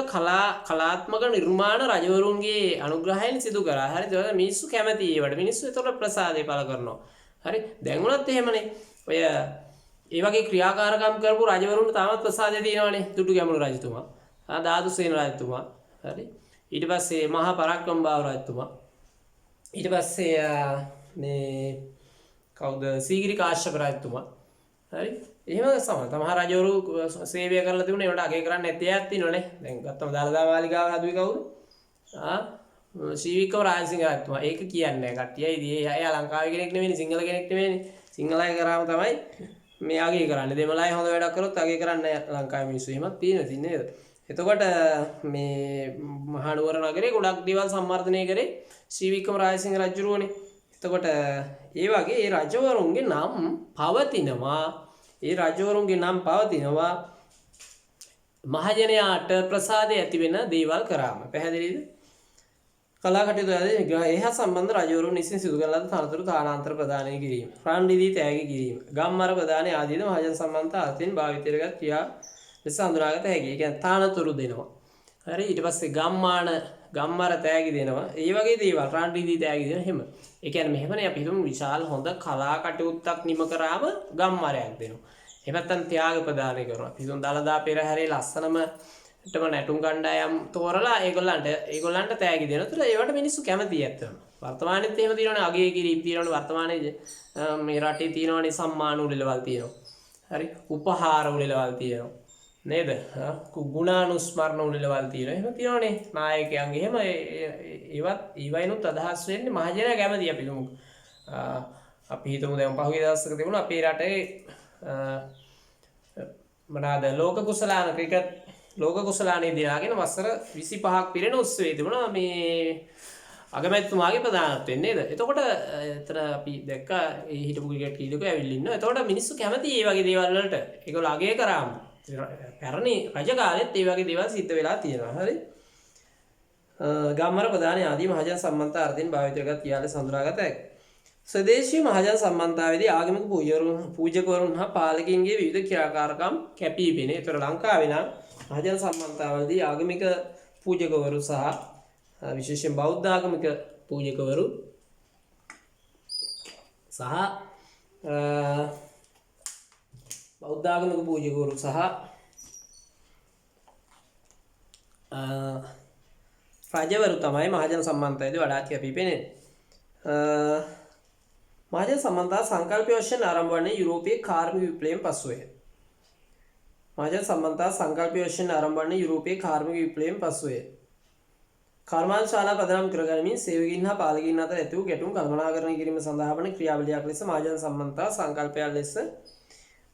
කලාත්මක නිර්මාණ රජවරුන්ගේ අනුග්‍රහයෙන් සිදු කරා. හරි, ඒක මිනිස්සු කැමති ඒවට. මිනිස්සු ඒතකොට ප්‍රසාදේ පළ කරනවා. හරි, දැන් උනත් එහෙමනේ. ඔය ඒ වගේ ක්‍රියාකාරකම් කරපු රජවරුන්ට තාමත් ප්‍රසාදය තියෙනවානේ. දුටුගැමුණු රජතුමා, දාදුසේන රජතුමා, හරි, ඊට පස්සේ මහා පරාක්‍රමබාහු රජතුමා, ඊට පස්සේ මේ කවුද සීගිරි කාශ්‍යප රජතුමා, හරි එහෙම සමහර රජවරු සේවය කරලා තිබුණේ ඒවට අගය කරන්න නැති අයත් ඉන්නවනේ. දැන් ගත්තම දළදා මාලිගාව හැදුවේ කවුද? ශ්‍රීවික්‍රම රාජසිංහ රජතුමා. ඒක කියන්නේ කට්ටිය එයා ලංකාවේ කෙනෙක් නෙවෙයි, සිංහල කෙනෙක් නෙවෙයි. සිංහල අය කරාම තමයි මේ අගය කරන්නේ. දෙමළ අය හොඳ වැඩක් කරොත් අගය කරන්නේ ලංකාවේ මිනිස්සු. එහෙමත් තියෙනවා නේද? එතකොට මේ මහනුවර නගරේ ගොඩක් දේවල් සම්වර්ධනය කරේ ශ්‍රීවික්‍රම රාජසිංහ රජුරුවනේ. එතකොට ඒ වගේ ඒ රජවරුන්ගේ නම් පවතිනවා. ඒ රජවරුන්ගේ නම් පවතිනවා මහජනයාට ප්‍රසාදය ඇති වෙන දේවල් කරාම. පැහැදිලිද? කලා කටයුතු එහා සම්බන්ධ රජවරුන් විසින් සිදු කරන ලද තනතුරු තානාන්තර ප්‍රදානය කිරීම, රන් රිදී තෑගි කිරීම, ගම්මර ප්‍රදානය ආදීද මහජන සම්බන්ධ අර්ථයෙන් භාවිතයට ක්‍රියා ලෙස හඳුනාගත හැකියි. ඒ කියන්නේ තනතුරු දෙනවා. හරි ඊට පස්සේ ගම්මර තෑගි දෙනවා. ඒ වගේ දේවල් රන් රිදී තෑගි දෙනවා. එහෙම. ඒ කියන්නේ මෙහෙමනේ අපි හිතමු විශාල හොඳ කලා කටයුත්තක් නිම කරාම ගම්මරයක් දෙනවා. එහෙම නැත්නම් ත්‍යාග ප්‍රදානය කරනවා. අපි හිතමු දළදා පෙරහැරේ ලස්සනම නැටුම් කණ්ඩායම් තෝරලා ඒගොල්ලන්ට තෑගි දෙනවා. ඒතර ඒවට මිනිස්සු කැමතියි ඇත්තටම. වර්තමානයේත් එහෙම තියෙනවනේ අගය කිරීම තියෙනවනේ වර්තමානයේ මේ රටේ තියෙනවනේ සම්මාන උළෙලවල් තියෙනවා. හරි උපහාර උළෙලවල් තියෙනවා. නේද? ගුණානුස්මරණ උළෙලවල් තියෙනවා. එහෙම තියෙනවනේ නායකයන්ගේ. එහෙම ඒවයිනුත් අදහස් වෙන්නේ මහජනයා කැමතියි අපි හිතමු. අපි හිතමු දැන් පහුගිය දවස්වක තිබුණා අපේ රටේ මොනවාද ලෝක කුසලානේ දිනාගෙන වසර 25ක් පිරෙන උත්සවය තිබුණා මේ අගමැතිතුමාගේ ප්‍රධානත්වයෙන් නේද? එතකොට එතන අපි දැක්කා ඒ හිටපු ක්‍රිකට් ක්‍රීඩකයෝ ඇවිල්ලා ඉන්නවා. එතකොට මිනිස්සු කැමතියි මේ වගේ දේවල් වලට. ඒගොල්ලෝ අගය කරාම. පැරණි රජ කාලෙත් මේ වගේ දේවල් සිද්ධ වෙලා තියෙනවා. හරි. ගම්මර ප්‍රධාන ආදී මහජන සම්බන්ධතා අර්ථයෙන් භාවිතයට ක්‍රියාල සඳුනාගත හැකියි. ස්වදේශීය මහජන සම්බන්ධතාවේදී ආගමික පූජකවරුන් හා පාලකයින්ගේ විවිධ ක්‍රියාකාරකම් කැපී පෙනේ. ඒතර ලංකාවේ නම් මහජන සම්බන්ධතාවලදී ආගමික පූජකවරු සහ විශේෂයෙන් බෞද්ධ ආගමික පූජකවරු සහ රජවරු තමයි මහජන සම්බන්ධතාවයේදී වඩාත් කැපී පෙනෙන්නේ. මහජන සම්බන්ධතා සංකල්පය වශයෙන් ආරම්භ වන්නේ යුරෝපීය කාර්මික විප්ලවයෙන් පසුවය. මහජන සම්බන්ධතා සංකල්පය වශයෙන් ආරම්භ වන්නේ යුරෝපීය කාර්මික විප්ලවයෙන් පසුවය. කර්මාන්තශාලා පදනම් කරගනිමින් සේවකයින් හා පාලකයින් අතර ඇති වූ ගැටුම් කළමනාකරණය කිරීම සඳහා වන ක්‍රියාවලියක් ලෙස මහජන සම්බන්ධතා සංකල්පයක් ලෙස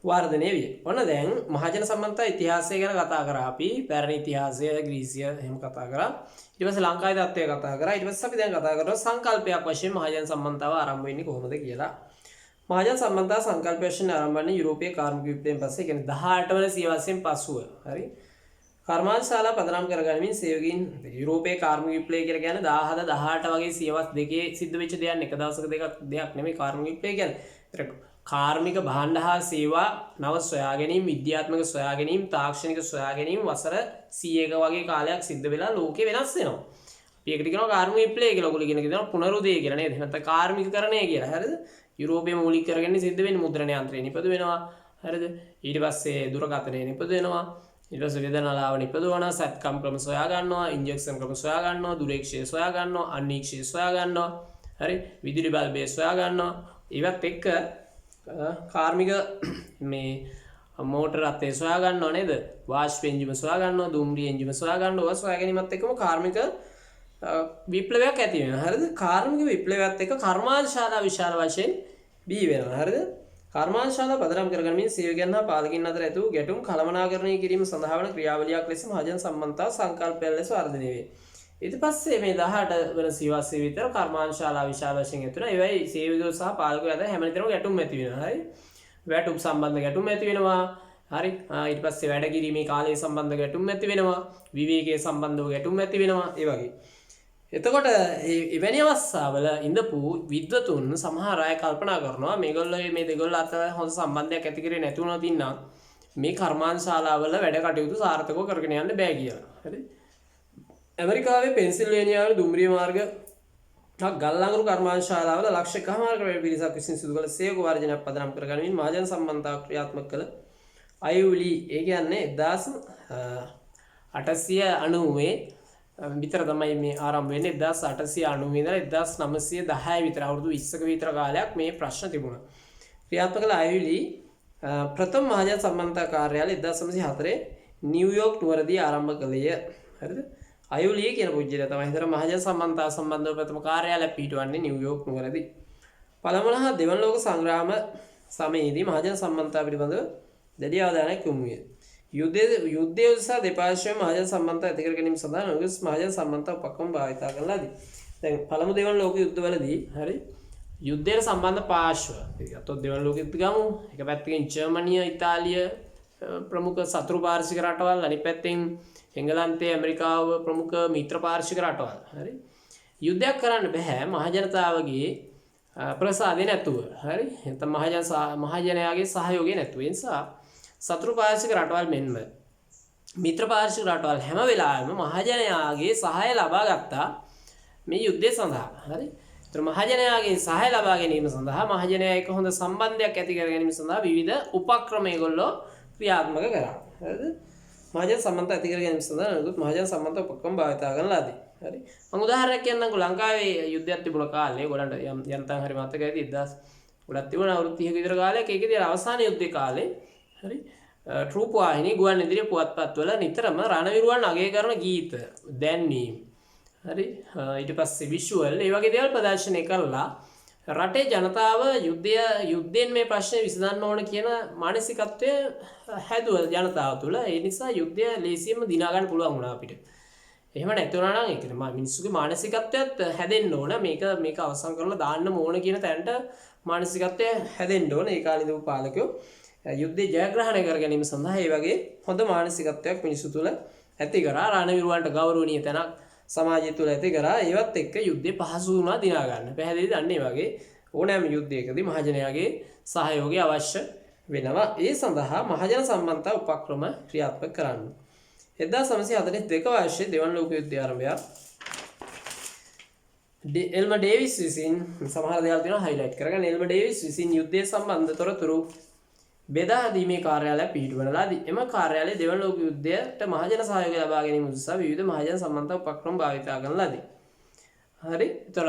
වර්ධනය විය. ඔන්න දැන් මහජන සම්බන්ධතා ඉතිහාසය ගැන කතා කරා අපි. පැරණි ඉතිහාසය ග්‍රීසිය එහෙම කතා කරා. ඊට පස්සේ ලංකාවේ තත්ත්වය කතා කරා. ඊට පස්සේ අපි දැන් කතා කරනවා සංකල්පයක් වශයෙන් මහජන සම්බන්ධතාව ආරම්භ වෙන්නේ කොහොමද කියලා. මහජන සම්බන්ධතා සංකල්ප වශයෙන් ආරම්භ වන්නේ යුරෝපීය කාර්මික විප්ලවයෙන් පස්සේ කියන්නේ 18 වන සියවසෙන් පසුව. හරි. කර්මාන්තශාලා පදනම් කරගනිමින් සේවකයින් යුරෝපීය කාර්මික විප්ලවය කියලා කියන්නේ 17 18 වගේ සියවස් දෙකේ සිද්ධ වෙච්ච දෙයක්. එක දවසක දෙයක් නෙමෙයි කාර්මික විප්ලවය කියන්නේ. කාර්මික භාණ්ඩ හා සේවා නව සොයා ගැනීම, විද්‍යාත්මක සොයා ගැනීම, තාක්ෂණික සොයා ගැනීම වසර 100ක වගේ කාලයක් සිද්ධ වෙලා ලෝකෙ වෙනස් වෙනවා. අපි ඒකට කියනවා කාර්මික විප්ලවය කියලා. ඔයගොල්ලෝ කියනවා පුනරුදය කියලා නේද? නැත්නම් කාර්මිකකරණය කියලා. හරිද? යුරෝපයේ මූලික කරගෙන සිද්ධ වෙන්නේ මුද්‍රණ යන්ත්‍රය නිපද වෙනවා. හරිද? ඊට පස්සේ දුරකථනය නිපද වෙනවා. ඊට පස්සේ වේදනාලාව නිපදවනවා, සත්කම් ක්‍රම සොයා ගන්නවා, ඉන්ජෙක්ෂන් ක්‍රම සොයා ගන්නවා, දුරේක්ෂය සොයා ගන්නවා, අනීක්ෂය සොයා ගන්නවා. හරි? විදුලි බල්බය සොයා ගන්නවා. ඒවත් එක්ක කාර්මික මේ මෝටර රථය සොයා ගන්නව නේද? වාෂ්ප එන්ජිම සොයා ගන්නවා, දුම්රිය එන්ජිම සොයා ගන්නවා. ඔය සොයා ගැනීමත් එක්කම කාර්මික විප්ලවයක් ඇති වෙනවා. හරිද? කාර්මික විප්ලවයත් එක්ක කර්මාන්තශාලා විශාල වශයෙන් බිහි වෙනවා. හරිද? කර්මාන්තශාලා පදනම් කරගනිමින් සේවකයන් හා පාලකයින් අතර ඇති වූ ගැටුම් කළමනාකරණය කිරීම සඳහා වන ක්‍රියාවලියක් ලෙස මහජන සම්බන්ධතා සංකල්පයක් ලෙස වර්ධනය වේ. ඊට පස්සේ මේ 18 වෙනි සියවසේ විතර කර්මාන්තශාලා විශාල වශයෙන් ඇති වෙනවා. ඒවයි සේවකයෝ සහ පාලකයෝ අතර හැමතිස්සෙම ගැටුම් ඇති වෙනවා. හරි? වැටුප් සම්බන්ධ ගැටුම් ඇති වෙනවා. හරි? ඊට පස්සේ වැඩ කිරීමේ කාලය සම්බන්ධ ගැටුම් ඇති වෙනවා. විවේකයේ සම්බන්ධව ගැටුම් ඇති වෙනවා. ඒ වගේ. එතකොට එවැනි අවස්ථාවල ඉඳපු විද්වතුන් සමහර අය කල්පනා කරනවා මේගොල්ලෝ මේ දෙගොල්ලෝ අතර හොඳ සම්බන්ධයක් ඇති කරේ නැති වුණොත් ඉන්නා මේ කර්මාන්තශාලාවල වැඩ කටයුතු සාර්ථකව කරගෙන යන්න බෑ කියලා. හරි? ඇමරිකාවේ පෙන්සිල්වේනියාවේ දුම්රිය මාර්ග ගල්ලංගුරු කර්මාන්තශාලාවල ලක්ෂ කමාරක පිරිසක් විසින් සිදු කළ සේවක වර්ජනයක් පදනම් කරගනිමින් මහජන සම්බන්ධතාවක් ක්‍රියාත්මක කළ අයුලි ඒ කියන්නේ 1890 විතර තමයි මේ ආරම්භ වෙන්නේ. 1890 ඉඳලා 1910 විතර අවුරුදු 20ක විතර කාලයක් මේ ප්‍රශ්න තිබුණා. ක්‍රියාත්මක කළ අයුලි ප්‍රථම මහජන සම්බන්ධතා කාර්යාලය 1904 නිව්යෝර්ක් නුවරදී ආරම්භ කළේය. හරිද? අයුලිය කියන පුජ්‍යලයා තමයි හිතර මහජන සම්බන්ධතා සම්බන්ධව ප්‍රථම කාර්යාලය පිහිටවන්නේ නිව්යෝර්ක් නුවරදී. පළමුව හා දෙවන ලෝක සංග්‍රාම සමයේදී මහජන සම්බන්ධතා පිළිබඳව දැඩි අවධානයක් යොමු විය. යුද්ධය උදෙසා දෙපාර්ශ්වයම මහජන සම්බන්ධතා ඇති කර ගැනීම සඳහා නොගස් මහජන සම්බන්ධතා උපක්‍රම භාවිතා කරලා දී. දැන් පළමු දෙවන ලෝක යුද්ධවලදී හරි යුද්ධයට සම්බන්ධ පාර්ශ්ව අතොත් දෙවන ලෝක යුද්ධ ගමු. එක පැත්තකින් ජර්මනිය, ඉතාලිය ප්‍රමුඛ සතුරු පාර්ශ්වික රටවල්, අනිත් පැත්තෙන් එංගලන්තය, ඇමරිකාව ප්‍රමුඛ මිත්‍ර පාර්ශ්වික රටවල්. හරි යුද්ධයක් කරන්න බෑ මහජනතාවගේ ප්‍රසාදය නැතුව. හරි නැත්නම් මහජනයාගේ සහයෝගය නැතුව. ඒ නිසා සතුරු පාර්ශ්වික රටවල් මෙන්ම මිත්‍ර පාර්ශ්වික රටවල් හැම වෙලාවෙම මහජනයාගේ සහාය ලබා ගත්තා මේ යුද්ධය සඳහා. හරි ඒතර මහජනයාගේ සහාය ලබා ගැනීම සඳහා මහජනයා එක්ක හොඳ සම්බන්ධයක් ඇති කර ගැනීම සඳහා විවිධ උපක්‍රම ඒගොල්ලෝ ක්‍රියාත්මක කරා. හරිද? මහජන සම්බන්ධ ඇති කර ගැනීම සඳහා නිකුත් මහජන සම්බන්ධ උපක්‍රම භාවිත කරනවා දී. හරි මම උදාහරණයක් කියන්නම්කෝ. ලංකාවේ යුද්ධයක් තිබුණ කාලේ ඔයගොල්ලන්ට යන්තම් හරි මතක ඇති 1000 ගොඩක් තිබුණා අවුරුදු 30ක විතර කාලයක්. ඒකේදී අවසාන යුද්ධේ කාලේ හරි ට්‍රූප් වාහිනී ගුවන් විදුලි පුවත්පත්වල නිතරම රණවිරුවන් අගය කරන ගීත දැන්වීම හරි ඊට පස්සේ විෂුවල් ඒ වගේ දේවල් ප්‍රදර්ශනය කරලා රටේ ජනතාව යුද්ධයෙන් මේ ප්‍රශ්නේ විසඳන්න ඕන කියන මානසිකත්වය හැදුවා ජනතාව තුළ. ඒ නිසා යුද්ධය ලේසියෙන්ම දිනා ගන්න පුළුවන් වුණා අපිට. එහෙම නැතුණා නම් ඒ කියන්නේ මිනිස්සුගේ මානසිකත්වයත් හැදෙන්න ඕන. මේක අවසන් කරලා දාන්න ඕන කියන තැනට මානසිකත්වය හැදෙන්න ඕන. ඒ කාලේ දීපු පාලකයෝ යුද්ධේ ජයග්‍රහණය කර ගැනීම සඳහා ඒ වගේ හොඳ මානසිකත්වයක් මිනිස්සු තුළ ඇති කරා. රණවිරුවන්ට ගෞරවණීය තැනක් සමාජය තුළ ඇති කරා. ඒවත් එක්ක යුද්ධේ පහසු වුණා දිනා ගන්න. පැහැදිලිද? අන්න ඒ වගේ ඕනෑම යුද්ධයකදී මහජනයාගේ සහයෝගය අවශ්‍ය වෙනවා. ඒ සඳහා මහජන සම්බන්ධතා උපක්‍රම ක්‍රියාත්මක කරන්න. 1942 වර්ෂයේ දෙවන ලෝක යුද්ධය ආරම්භය. එල්මර් ඩේවිස් විසින් සමහර දේවල් තියෙනවා හයිලයිට් කරගන්න. එල්මර් ඩේවිස් විසින් යුද්ධය සම්බන්ධ තොරතුරු බෙදා දීමේ කාර්යාලය පිහිටුවනලාදී එම කාර්යාලය දෙවන ලෝක යුද්ධයට මහජන සහයෝගය ලබා ගැනීම උදෙසා විවිධ මහජන සම්බන්ධතා උපක්‍රම භාවිතා කරන ලදී. හරි. ඒතර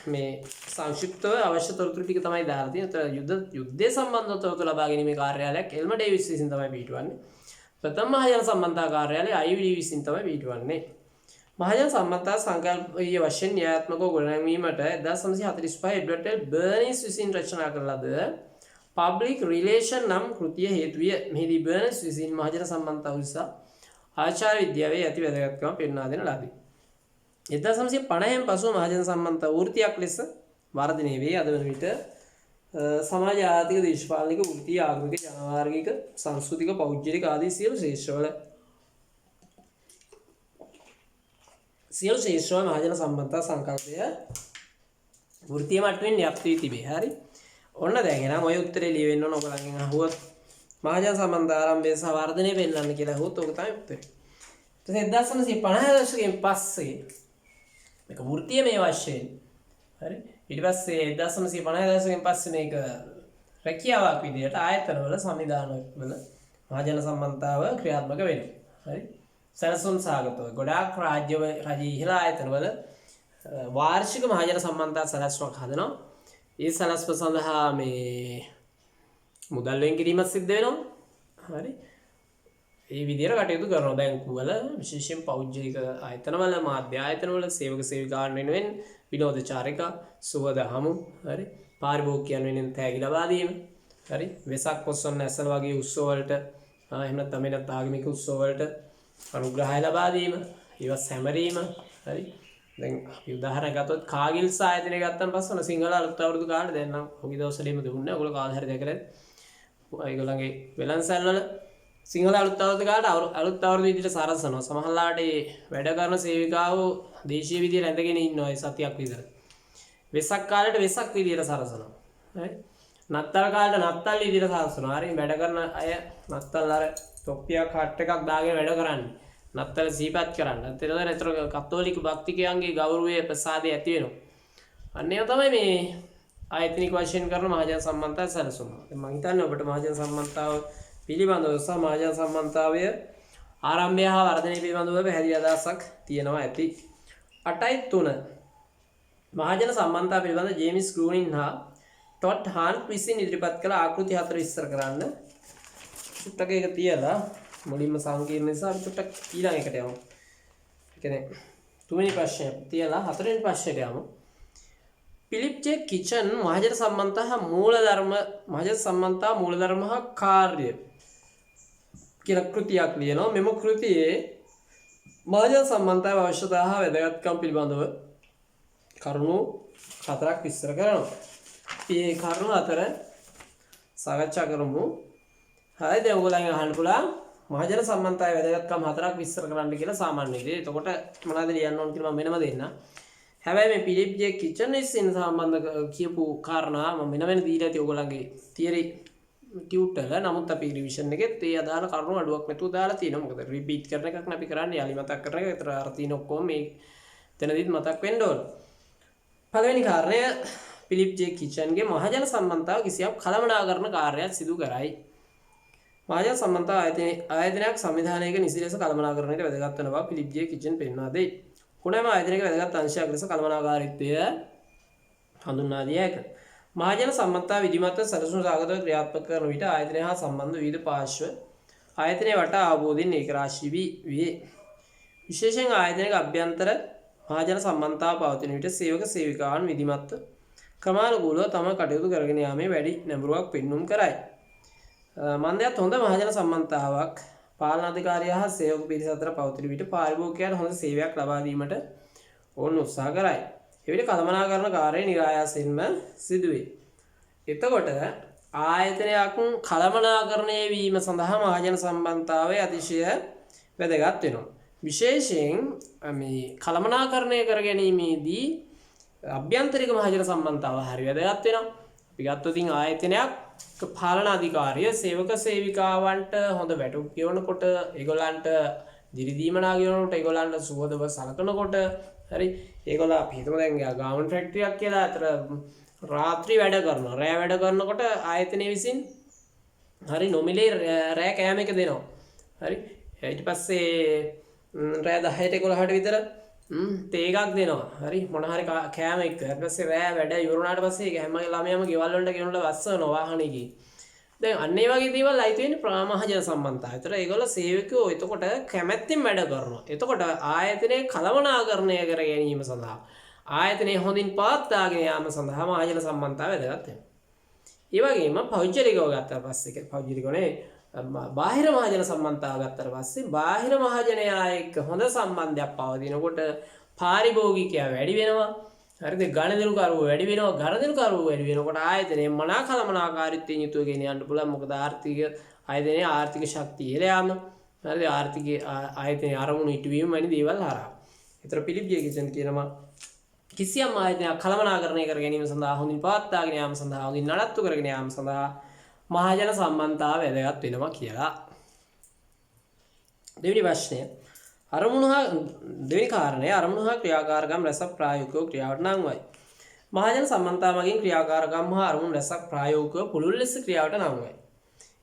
මේ සංක්ෂිප්තව අවශ්‍ය තොරතුරු ටික තමයි දාලා තියෙන්නේ. ඒතර යුද්ධය සම්බන්ධව තොරතුරු ලබා ගැනීමේ කාර්යාලයක් එල්මර් ඩේවිස් විසින් තමයි පිහිටුවන්නේ. ප්‍රථම මහජන සම්බන්ධතා කාර්යාලය IVD විසින් තමයි පිහිටුවන්නේ. මහජන සම්බන්ධතා සංකල්පීය වශයෙන් න්‍යායාත්මකව ගොඩනැංවීමට 1945 එඩ්වඩ් එල් බර්නිස් විසින් රචනා කළ ලද පබ්ලික් රිලේෂන් නම් කෘතිය හේතු විය. මෙහිදී බර්නිස් විසින් මහජන සම්බන්ධතා උදෙසා ආචාර විද්‍යාවේ ඇති වැදගත්කම පෙන්වා දෙන ලදී. 1950න් පසු මහජන සම්බන්ධතා වෘත්තියක් ලෙස වර්ධනය වේ. අද වන විට සමාජ ආර්ථික දේශපාලනික වෘත්තීය ආගමික ජනවාර්ගික සංස්කෘතික පෞද්ගලික ආදී සියලු ශේෂ්ත්‍රවල මහජන සම්බන්ධතා සංකල්පය වෘත්තීය මට්ටමින් න්‍යාප්ත වී තිබේ. හරි. ඔන්න දැන් එහෙනම් ඔය උත්තරේ ලියවෙන්න ඕන. ඔයගලගෙන් අහුවොත් මහජන සම්බන්ධ ආරම්භය සහ වර්ධනය පෙන්වන්න කියලා අහුවොත් ඕක තමයි උත්තරේ. ඊට පස්සේ 1950 දශකයෙන් පස්සේ මේක වෘත්තීයමය වශයෙන් හරි ඊට පස්සේ 1950 දශකයෙන් පස්සේ මේක රැකියාවක් විදිහට ආයතනවල සංවිධානවල මහජන සම්බන්ධතාව ක්‍රියාත්මක වෙනවා. හරි සැලසුම් සාගතව ගොඩාක් රාජ්‍ය ඉහළ ආයතනවල වාර්ෂික මහජන සම්බන්ධතා සැලැස්මක් හදනවා. ඒ සැලැස්ම සඳහා මේ මුදල් වෙන් කිරීමක් සිද්ධ වෙනවා. හරි ඒ විදිහට කටයුතු කරනවා. බැංකුවල විශේෂයෙන් පෞද්ගලික ආයතනවල මාධ්‍ය ආයතනවල සේවක සේවිකාවන් වෙනුවෙන් විනෝද චාරිකා සුවද හමු හරි පාරිභෝගිකයන් වෙනුවෙන් තෑගි ලබා දීම හරි වෙසක් පොසොන් ඇසළ වගේ උත්සව වලට එහෙම නැත්නම් වෙනත් ආගමික උත්සව වලට අනුග්‍රහය ලබා දීම ඒවා සැමරීම හරි දැන් අපි උදාහරණයක් ගත්තොත් කාගිල් ආයතනය ගත්තන් පස්සේ සිංහල අලුත් අවුරුදු කාලේ දැන් නම් ඔහි දවසේම දුන්නේ. ඔයගොල්ලෝ කාද හරි දැකලා ඒගොල්ලන්ගේ වෙළඳසැල් වල සිංහල අලුත් අවුරුදු කාලේ අලුත් අවුරුදු විදිහට සරසනවා. සමහරලාට ඒ වැඩ කරන සේවිකාවෝ දේශීය විදිහට ඇඳගෙන ඉන්නවා ඒ සතියක් විතර. වෙසක් කාලේට වෙසක් විදිහට සරසනවා. හරි. නත්තල් කාලේට නත්තල් විදිහට සරසනවා. හරි වැඩ කරන අය නත්තල් අර තොප්පියක් හට් එකක් දාගෙන වැඩ කරන්නේ. නත්තල් සීපත් කරන්න. එතන ඒතර කතෝලික භක්තිකයන්ගේ ගෞරවයේ ප්‍රසාදය ඇති වෙනවා. අන්න ඒවා තමයි මේ ආයතනික වශයෙන් කරන මහජන සම්බන්ධතා සැලසුම. මම හිතන්නේ ඔබට මහජන සම්බන්ධතාව පිළිබඳව සහ මහජන සම්බන්ධතාවය ආරම්භය හා වර්ධනය පිළිබඳව පැහැදිලි අදහසක් තියෙනවා ඇති. 8.3 මහජන සම්බන්ධතාව පිළිබඳ ජේම්ස් ග්‍රූනින් හා ටොට් හාන්ට් විසින් ඉදිරිපත් කළ ආකෘති 4 විස්තර කරන්න. චුට්ටක එක තියලා මුලින්ම සංකීර්ණ නිසා අපි චුට්ටක් ඊළඟ එකට යමු. ඒ කියන්නේ තුන්වෙනි ප්‍රශ්නය තියලා හතරවෙනි ප්‍රශ්නයට යමු. ෆිලිප් ජේ කිචන් මහජන සම්බන්ධතා මූලධර්ම හා කාර්ය කියලා කෘතියක් ලියනවා. මෙම කෘතියේ මහජන සම්බන්ධතාව අවශ්‍යතාව හා වැදගත්කම් පිළිබඳව කරුණු 4ක් විස්තර කරනවා. මේ කරුණු 4 සාකච්ඡා කරමු. හරි දැන් ඔයගොල්ලන් අහන්න පුළුවන් මහජන සම්බන්ධතාවයේ වැදගත්කම් 4ක් විස්තර කරන්න කියලා සාමාන්‍ය විදිහට. එතකොට මොනවද ලියන්න ඕන කියලා මම වෙනම දෙන්න. හැබැයි මේ ෆිලිප් ජේ කිචන් ඉස්සින් සම්බන්ධ කියපු කාරණා මම වෙන දීලා ඇති ඔයගොල්ලන්ගේ තියරි ටියුටර් නමුත් අපි රිවිෂන් එකෙත් ඒ අදාළ කරුණු අඩුවක් නැතුව දාලා තියෙනවා. මොකද රිපීට් කරන එකක් නේ අපි කරන්නේ. යාලි මතක් කරන එක. ඒතර අර තියෙන ඔක්කොම මේ එතනදිත් මතක් වෙන්න ඕන. පළවෙනි කාරණය ෆිලිප් ජේ කිචන්ගේ මහජන සම්බන්ධතාව කිසියම් කළමනාකරණ කාර්යයක් සිදු කරයි. මහජන සම්බන්ධතාව ආයතනයක් සංවිධානයක නිසි ලෙස කළමනාකරණයට වැදගත් වන බව ෆිලිප් ජේ කිචන් පෙන්වා දෙයි. කුණම ආයතනයක වැදගත් අංශයක් ලෙස කළමනාකාරීත්වය හඳුන්වා දිය හැකියි. මහජන සම්බන්ධතාව විධිමත්ව සැලසුම් සාගතව ක්‍රියාත්මක කරන විට ආයතනය හා සම්බන්ධ විවිධ පාර්ශ්ව ආයතනය වටා අවබෝධයෙන් ඒකරාශී වේ. විශේෂයෙන් ආයතනයක අභ්‍යන්තර මහජන සම්බන්ධතාව පවතින විට සේවක සේවිකාවන් විධිමත්ව ක්‍රමානුකූලව තම කටයුතු කරගෙන යාමේ වැඩි නැඹුරුවක් පෙන්눔 කරයි. මන්දයත් හොඳ මහජන සම්බන්ධතාවක් පාලන අධිකාරියා හා සේවක පිරිස අතර පවතින විට පාරිභෝගිකයන්ට හොඳ සේවයක් ලබා දීමට ඔවුන් උත්සාහ කරයි. එවිට කළමනාකරණ කාර්යය නිරායාසයෙන්ම සිදුවේ. එතකොට ආයතනයක් කළමනාකරණය වීම සඳහා මහජන සම්බන්ධතාවය අතිශය වැදගත් වෙනවා. විශේෂයෙන් මේ කළමනාකරණය කර ගැනීමේදී අභ්‍යන්තරික මහජන සම්බන්ධතාව හරි වැදගත් වෙනවා. අපි ගත්තොත් ආයතනයක් පාලන අධිකාරිය සේවක සේවිකාවන්ට හොඳ වැටුප් ගෙවනකොට ඒගොල්ලන්ට දිරිදීමනා ගෙවනකොට ඒගොල්ලන්ට සුවදව සලකනකොට හරි ඒගොල්ලෝ අපි හිතමු දැන් ගාමන් ෆැක්ටරියක් කියලා අතර රාත්‍රී වැඩ කරනවා. රෑ වැඩ කරනකොට ආයතනයේ විසින් හරි නොමිලේ රෑ කෑම එක දෙනවා. හරි ඊට පස්සේ රෑ 10ට 11ට විතර තේ එකක් දෙනවා. හරි මොන හරි කෑම එක. ඊට පස්සේ රෑ වැඩ ඉවරුණාට පස්සේ ඒක හැම ළමයාම ගෙවල් වලට ගෙනල්ලා වස්සනවා වාහනේකින්. දැන් අන්න ඒ වගේ දේවල් අයිති වෙන්නේ ප්‍රාමහජන සම්බන්ධතාවය. ඒතර ඒගොල්ලෝ සේවකයෝ එතකොට කැමැත්තෙන් වැඩ කරනවා. එතකොට ආයතනයේ කළමනාකරණය කර ගැනීම සඳහා ආයතනයේ හොඳින් පවත්වාගෙන යාම සඳහා මහජන සම්බන්ධතාවය වැදගත් වෙනවා. ඒ වගේම පෞද්ගලිකව ගත්තා පස්සේ පෞද්ගලිකෝනේ බාහිර මහජන සම්බන්ධතාව ගත්තට පස්සේ බාහිර මහජනයා එක්ක හොඳ සම්බන්ධයක් පවතිනකොට පාරිභෝගිකයා වැඩි වෙනවා. හරිද? ගණදෙනුකරුවෝ වැඩි වෙනවා. ගණදෙනුකරුවෝ වැඩි වෙනකොට ආයතනයේ මනා කළමනාකාරීත්වයෙන් යුතුව ගෙන යන්න පුළුවන්. මොකද ආයතනයේ ආර්ථික ශක්තිය ඉහළ යාම. හරිද? ආයතනයේ අරමුණු ඉටුවීම වැනි දේවල් හරහා. ඒතර ෆිලිප් ජේ කිචන් කියනවා කිසියම් ආයතනයක් කළමනාකරණය කර ගැනීම සඳහා හොඳින් පවත්වාගෙන යාම සඳහා හොඳින් නඩත්තු කරගෙන යාම සඳහා මහජන සම්බන්ධතාව වැදගත් වෙනවා කියලා. දෙවෙනි ප්‍රශ්නය දෙවෙනි කාරණය අරමුණු හා ක්‍රියාකාරකම් රැසක් ප්‍රායෝගිකව ක්‍රියාවට නංවයි. මහජන සම්බන්ධතාව මගින් ක්‍රියාකාරකම් හා අරමුණු රැසක් ප්‍රායෝගිකව පුළුල් ලෙස ක්‍රියාවට නංවයි.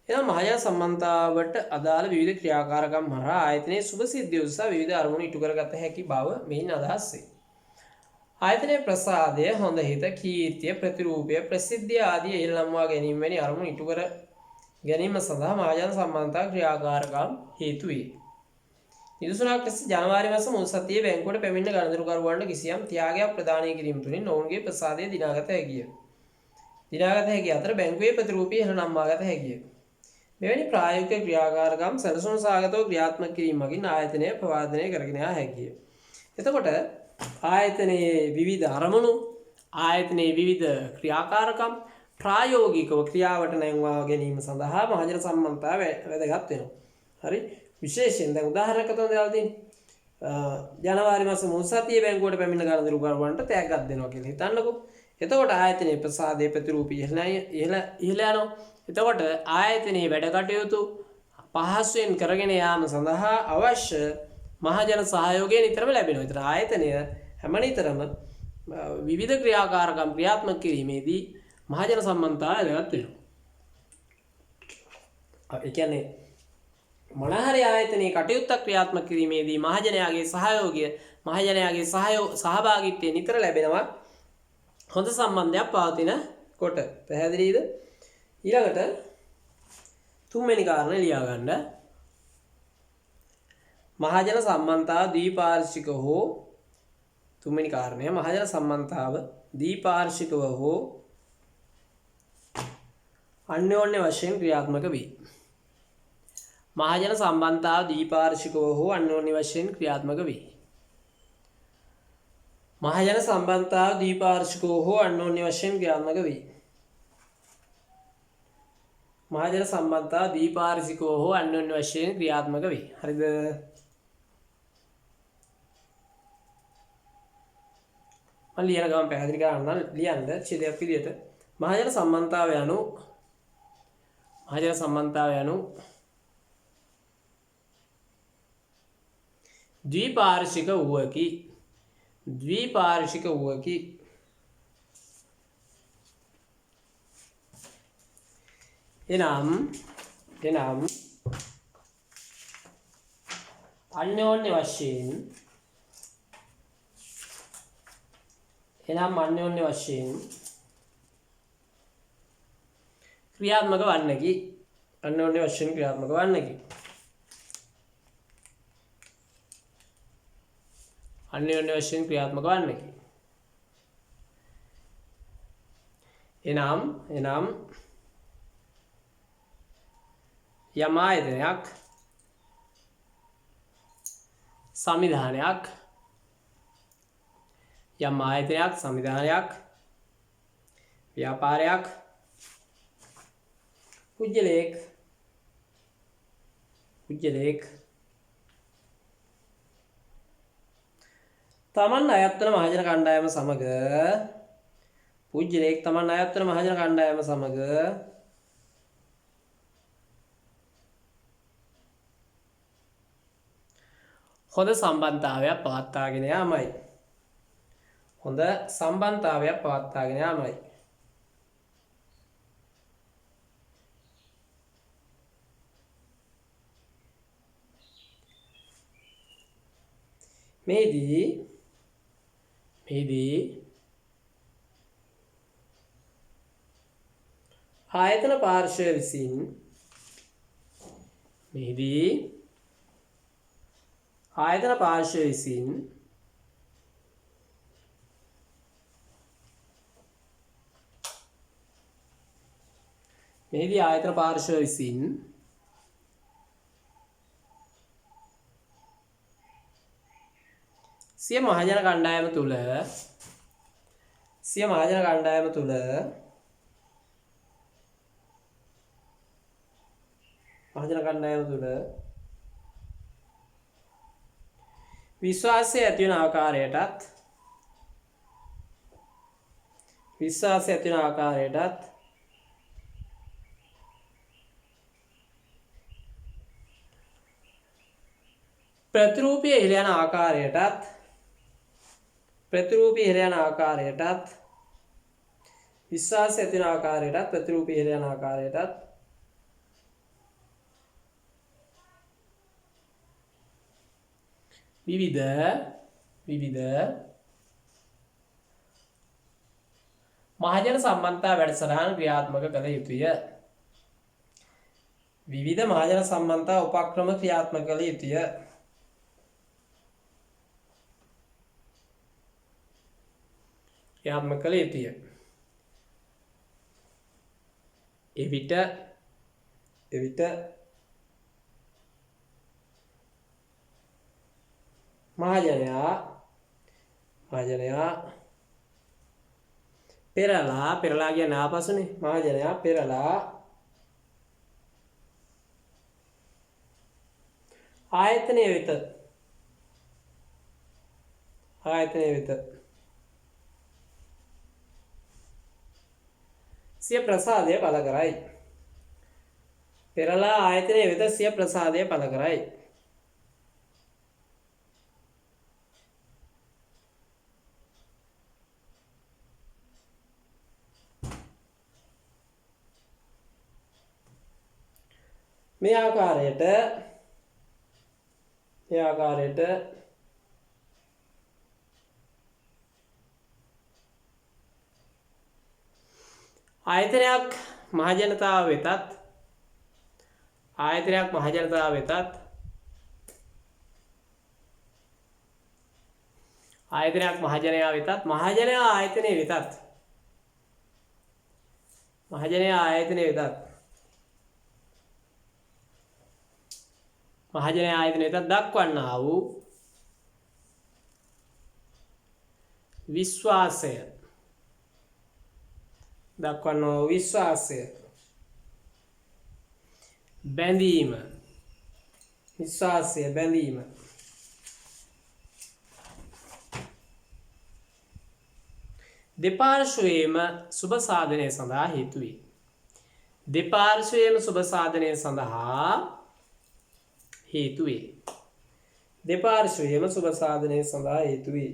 එනම් මහජන සම්බන්ධතාවට අදාළ විවිධ ක්‍රියාකාරකම් හරහා ආයතනයේ සුබ සිද්ධිය උදෙසා විවිධ අරමුණු ඉටු කරගත හැකි බව මෙහින් අදහස් වේ. ආයතනයේ ප්‍රසාදය, හොඳ හිත, කීර්තිය, ප්‍රතිරූපය, ප්‍රසිද්ධිය ආදී ඉහළ නම්වා ගැනීම වැනි අරමුණු ඉටු කර ගැනීම සඳහා මහජන සම්බන්ධතා ක්‍රියාකාරකම් හේතු වේ. නිදසුනක් ලෙස ජනවාරි මාස මුල් සතියේ බැංකුවට පැමිණෙන ගණදෙනුකරුවන්ට කිසියම් ත්‍යාගයක් ප්‍රදානය කිරීම තුළින් ඔවුන්ගේ ප්‍රසාදය දිනාගත හැකිය. දිනාගත හැකි අතර බැංකුවේ ප්‍රතිරූපය ඉහළ නම්වාගත හැකිය. මෙවැනි ප්‍රායෝගික ක්‍රියාකාරකම් සැලසුම් සාගතව ක්‍රියාත්මක කිරීම මගින් ආයතනය ප්‍රවර්ධනය කරගෙන යා හැකිය. එතකොට ආයතනයේ විවිධ අරමුණු, ආයතනයේ විවිධ ක්‍රියාකාරකම් ප්‍රායෝගිකව ක්‍රියාවට නැංවා ගැනීම සඳහා මහජන සම්බන්ධතාව වැදගත් වෙනවා. හරි? විශේෂයෙන් දැන් උදාහරණයක් අතන දාලා තියෙන්නේ. ජනවාරි මාස මුල් සතියේ බැංකුවට පැමිණ ගණදෙනුකරුවන්ට තෑග්ගක් දෙනවා කියලා හිතන්නකෝ. එතකොට ආයතනයේ ප්‍රසාදයේ ප්‍රතිරූපී ඉහළ යනවා. එතකොට ආයතනයේ වැඩ කටයුතු පහසුවෙන් කරගෙන යාම සඳහා අවශ්‍ය මහජන සහයෝගය නිතරම ලැබෙනවා. ඒතර ආයතනය හැමනිතරම විවිධ ක්‍රියාකාරකම් ක්‍රියාත්මක කිරීමේදී මහජන සම්බන්ධතාවය වැදගත් වෙනවා. ඒ කියන්නේ මොනහරි ආයතනයේ කටයුත්තක් ක්‍රියාත්මක කිරීමේදී මහජනයාගේ සහයෝගය, මහජනයාගේ සහභාගීත්වය නිතර ලැබෙනවා. හොඳ සම්බන්ධයක් පවතිනකොට. කොට පැහැදිලිද? ඊළඟට තුන්වෙනි කාරණේ ලියා ගන්න. මහජන සම්බන්ධතාව ද්විපාර්ශ්වික හෝ තුන්වෙනි කාරණය මහජන සම්බන්ධතාව ද්විපාර්ශ්විකව හෝ අන්‍යෝන්‍ය වශයෙන් ක්‍රියාත්මක වේ. මහජන සම්බන්ධතාව ද්විපාර්ශ්විකව හෝ අන්‍යෝන්‍ය වශයෙන් ක්‍රියාත්මක වේ. මහජන සම්බන්ධතාව ද්විපාර්ශ්විකව හෝ අන්‍යෝන්‍ය වශයෙන් ක්‍රියාත්මක වේ. මහජන සම්බන්ධතාව ද්විපාර්ශ්විකව හෝ අන්‍යෝන්‍ය වශයෙන් ක්‍රියාත්මක වේ. හරිද? මම ලියන ගමන් පැහැදිලි කරන්න ලියන්න ඡේදයක් විදියට මහජන සම්බන්ධතාව යනු ද්විපාර්ශ්වික වූවකි. එනම් අන්‍යෝන්‍ය වශයෙන් ක්‍රියාත්මක වන්නකි. එනම් යම් ආයතනයක් සංවිධානයක් ව්‍යාපාරයක් පුජ්‍යලයක් තමන් අයත්වන මහජන කණ්ඩායම සමග හොඳ සම්බන්ධතාවයක් පවත්වාගෙන යාමයි. මෙහිදී ආයතන පාර්ශ්වය විසින් සිය මහජන කණ්ඩායම තුළ විශ්වාසය ඇති වන ආකාරයටත් ප්‍රතිරූපය ඉහළ යන ආකාරයටත් විශ්වාසය ඇති වන ආකාරයටත් ප්‍රතිරූපය ඉහළ යන ආකාරයටත් විවිධ මහජන සම්බන්ධතා වැඩසටහන් ක්‍රියාත්මක කළ යුතුය. විවිධ මහජන සම්බන්ධතා උපක්‍රම ක්‍රියාත්මක කළ යුතුය. එවිට මහජනයා පෙරලා කියන ආපසුනේ මහජනයා පෙරලා ආයතනය වෙත සිය ප්‍රසාදය පළ කරයි. පෙරලා ආයතනය වෙත සිය ප්‍රසාදය පළ කරයි. මේ ආකාරයට ආයතනයක් මහජනතාව වෙතත් ආයතනයක් මහජනතාව වෙතත් ආයතනයක් මහජනයා වෙතත් මහජනයා ආයතනයේ වෙතත් මහජනයා ආයතනයේ වෙතත් මහජනයා ආයතනයේ වෙතත් දක්වන්නා වූ විශ්වාසය දක්වන්නා වූ විශ්වාසය බැඳීම විශ්වාසය බැඳීම දෙපාර්ශ්වයේම සුබ සාධනය සඳහා හේතු වේ. දෙපාර්ශ්වයේම සුබ සාධනය සඳහා හේතු වේ. දෙපාර්ශ්වයේම සුබ සාධනය සඳහා හේතු වේ.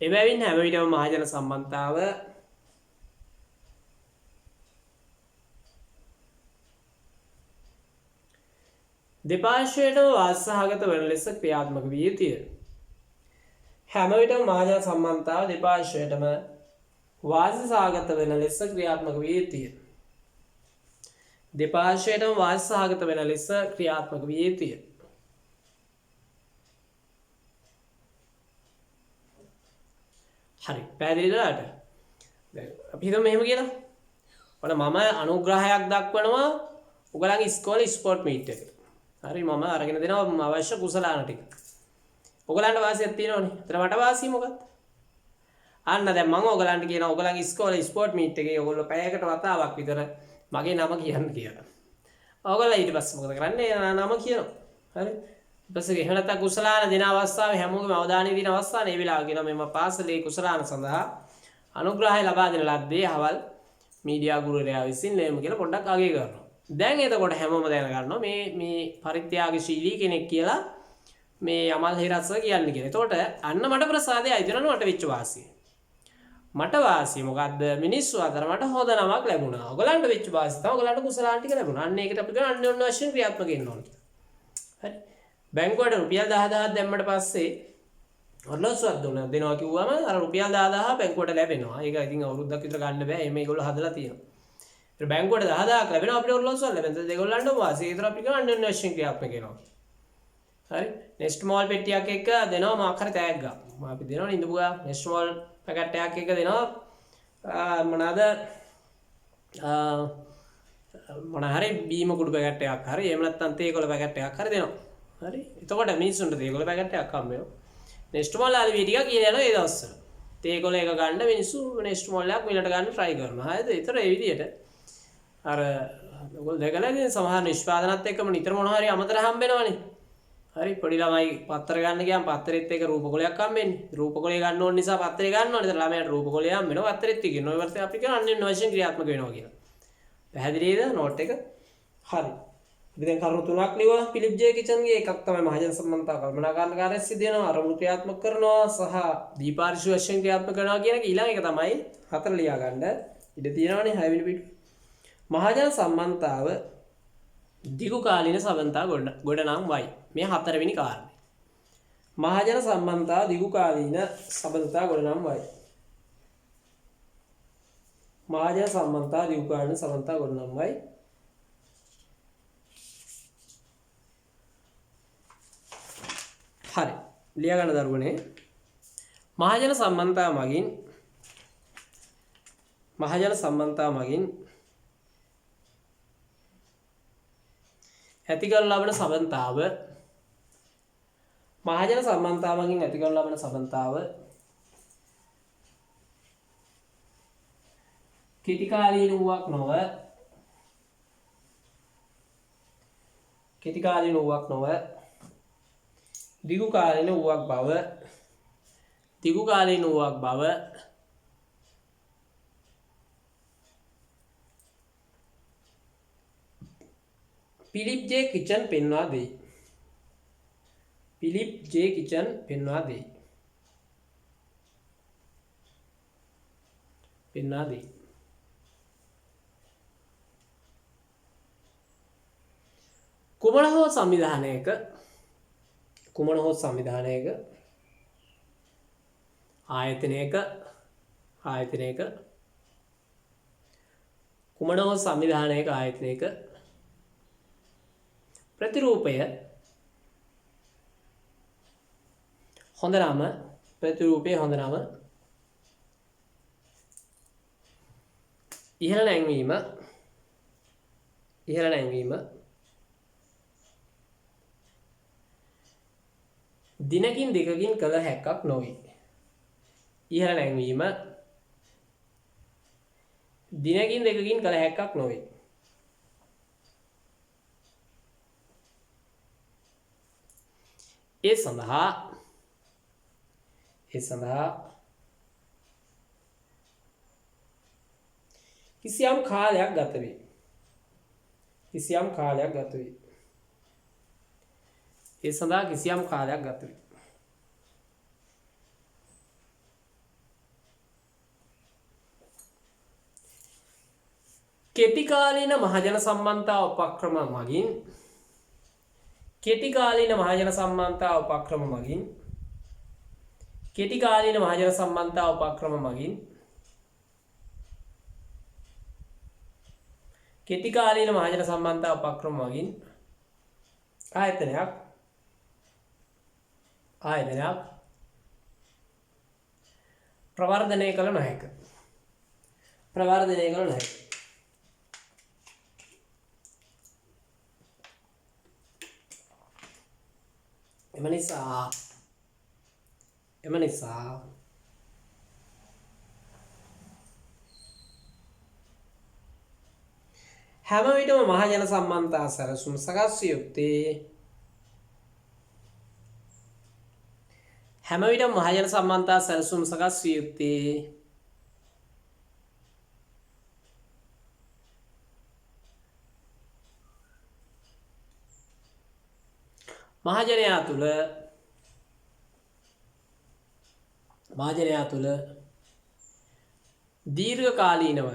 එබැවින් හැම විටම මහජන සම්බන්ධතාව දෙපාර්ශ්වයටම වාසසහගත වන ලෙස ක්‍රියාත්මක විය යුතුය. හැම විටම මහජන සම්බන්ධතාව දෙපාර්ශ්වයටම වාසසහගත වෙන ලෙස ක්‍රියාත්මක විය යුතුය. දෙපාර්ශ්වයටම වාසසහගත වෙන ලෙස ක්‍රියාත්මක විය යුතුය. හරි පැහැදිලිද? දැන් අපි හිතමු මෙහෙම කියලා. ඔන්න මම අනුග්‍රහයක් දක්වනවා ඔයගලගේ ඉස්කෝලේ ස්පෝර්ට් මීට් එකට. හරි මම අරගෙන දෙනවා අවශ්‍ය කුසලාන ටික. ඔයගලන්ට වාසියක් තියෙනවනේ. ඒතර මට වාසිය මොකක්ද? අන්න දැන් මම ඔයගලන්ට කියනවා ඔයගලගේ ඉස්කෝලේ ස්පෝර්ට් මීට් එකේ ඔයගොල්ලෝ පැයකට වතාවක් විතර මගේ නම කියන්න කියලා. ඔයගොල්ලෝ ඊට පස්සේ මොකද කරන්නේ? නම කියනවා. හරි. ඊපස්සේ එහෙම නැත්නම් කුසලාන දෙන අවස්ථාවේ හැමෝගෙම අවධානය දින අවස්ථාවේ මේ වෙලාව කියනවා මෙම පාසලේ කුසලාන සඳහා අනුග්‍රහය ලබා දෙන ලද්දේ අහවල් මීඩියා ගුරුවරයා විසින් ලැබෙමු කියලා පොඩ්ඩක් අගය කරනවා. දැන් එතකොට හැමෝම දැන ගන්නවා මේ පරිත්‍යාගශීලී කෙනෙක් කියලා මේ යමල් හිරස්ස කියන්නේ කියලා. එතකොට අන්න මට ප්‍රසාදය අයිතිරන මට වෙච්ච වාසිය. මට වාසිය මොකද්ද? මිනිස්සු අතර මට හොඳ නමක් ලැබුණා. ඔයගලන්ට වෙච්ච වාසිය තමයි ඔයගලන්ට කුසලාන ටික ලැබුණා. අන්න ඒකට අපි කරන්නේ අන්‍යෝන්‍ය වශයෙන් ක්‍රියාත්මක වෙන්න ඕන කියලා. හරි. බැංකුවට රුපියල් 10000ක් දැම්මට පස්සේ ඔරලෝසුවක් දෙනවා කිව්වම අර රුපියල් 10000 බැංකුවට ලැබෙනවා. ඒක ඉතින් අවුරුද්දක් විතර ගන්න බෑ. එහෙම ඒගොල්ලෝ හදලා තියෙනවා. ඒ බැංකුවට 10000ක් ලැබෙනවා අපිට ඔරලෝසුවක් ලැබෙනවා. ඒගොල්ලන්ට වාසිය. ඒතර අපි කරන්නේ අන්‍යෝන්‍ය වශයෙන් ක්‍රියාත්මක වෙනවා. හරි. නෙක්ස්ට් මෝල් පෙට්ටියක් එක්ක දෙනවා මාක් හරි තෑග්ගක්. අපි දෙනවා ඉඳපුවා නෙක්ස්ට් මෝල් පැකට් එකක් එක්ක දෙනවා මොනවාද මොන හරි බීම කුඩු පැකට් එකක් හරි එහෙම නැත්නම් තේකොළ පැකට් එකක් හරි දෙනවා. හරි. එතකොට මිනිස්සුන්ට තේකොළ පැකට් එකක් හම්බ වෙනවා. නෙක්ස්ට් මෝල් ආලි වීඩියෝ කියලා යනවා ඒ දවස්වල. තේකොළ එක ගන්න මිනිස්සු නෙක්ස්ට් මෝල් එකක් මිලට ගන්න try කරනවා. හරිද? ඒතර ඒ විදිහට අර ඔයගොල්ලෝ දැකලා ඉතින් සමහර නිෂ්පාදනත් එක්කම නිතර මොන හරි අමතර හම්බ වෙනවනේ. හරි පොඩි ළමයි පත්‍ර ගන්න ගියාම පත්‍රෙත් එක්ක රූපකොලයක් හම්බෙන්නේ. රූපකොලය ගන්න ඕන නිසා පත්‍රය ගන්න ඕනේ. ඒතර ළමයාට රූපකොලය හම්බ වෙනවා පත්‍රෙත් එක්ක. ඔය වර්ෂේ අපි කරන්නේ අන්‍යෝන්‍ය වශයෙන් ක්‍රියාත්මක වෙනවා කියලා. පැහැදිලිද නෝට් එක? හරි. අපි දැන් කරුණු තුනක් ලියුවා ෆිලිප් ජේ කිචන්ගේ. එකක් තමයි මහජන සම්බන්ධතාව කල්පනාකාරී කාර්යය සිදු වෙනවා, අරමුණු ක්‍රියාත්මක කරනවා සහ දීපාර්ශ්ව වශයෙන් ක්‍රියාත්මක කරනවා කියන එක. ඊළඟ එක තමයි හතර ලියා ගන්න. ඉඩ තියෙනවනේ 6 වෙනි පිටු. මහජන සම්බන්ධතාව දිගු කාලීන සම්බන්ධතාව ගොඩනම් වයි. මේ හතරවෙනි කාරණේ. මහජන සම්බන්ධතාව දිගු කාලීන සම්බන්ධතාව ගොඩනම් වයි. මහජන සම්බන්ධතාව දිගු කාලීන සම්බන්ධතාව ගොඩනම් වයි. හරි. ලියා ගන්න දරුවනේ. මහජන සම්බන්ධතාව මගින් ඇති කරන ලබන සම්බන්ධතාව මහජන සම්බන්ධතාව මගින් ඇති කරන ලබන සම්බන්ධතාව කෙටි කාලීන වූවක් නොව දිගු කාලීන වූවක් බව ෆිලිප් ජේ කිචන් පෙන්වා දෙයි. පිලිප් ජේ කිචන් පෙන්වා දෙයි. කුමන හෝ සංවිධානයක ආයතනයක ප්‍රතිරූපය හොඳ නම ඉහළ නැංවීම දිනකින් දෙකකින් කළ හැක්කක් නොවේ. ඉහළ නැංවීම දිනකින් දෙකකින් කළ හැක්කක් නොවේ. ඒ සඳහා කිසියම් කාලයක් ගත වේ. කෙටිකාලීන මහජන සම්බන්ධතා උපක්‍රම මගින් කෙටිකාලීන මහජන සම්බන්ධතා උපක්‍රම මගින් ආයතනයක් ප්‍රවර්ධනය කළ නොහැක. එම නිසා හැම විටම මහජන සම්බන්ධතා සැලසුම් සකස් විය යුත්තේ මහජනයා තුළ දීර්ඝකාලීනව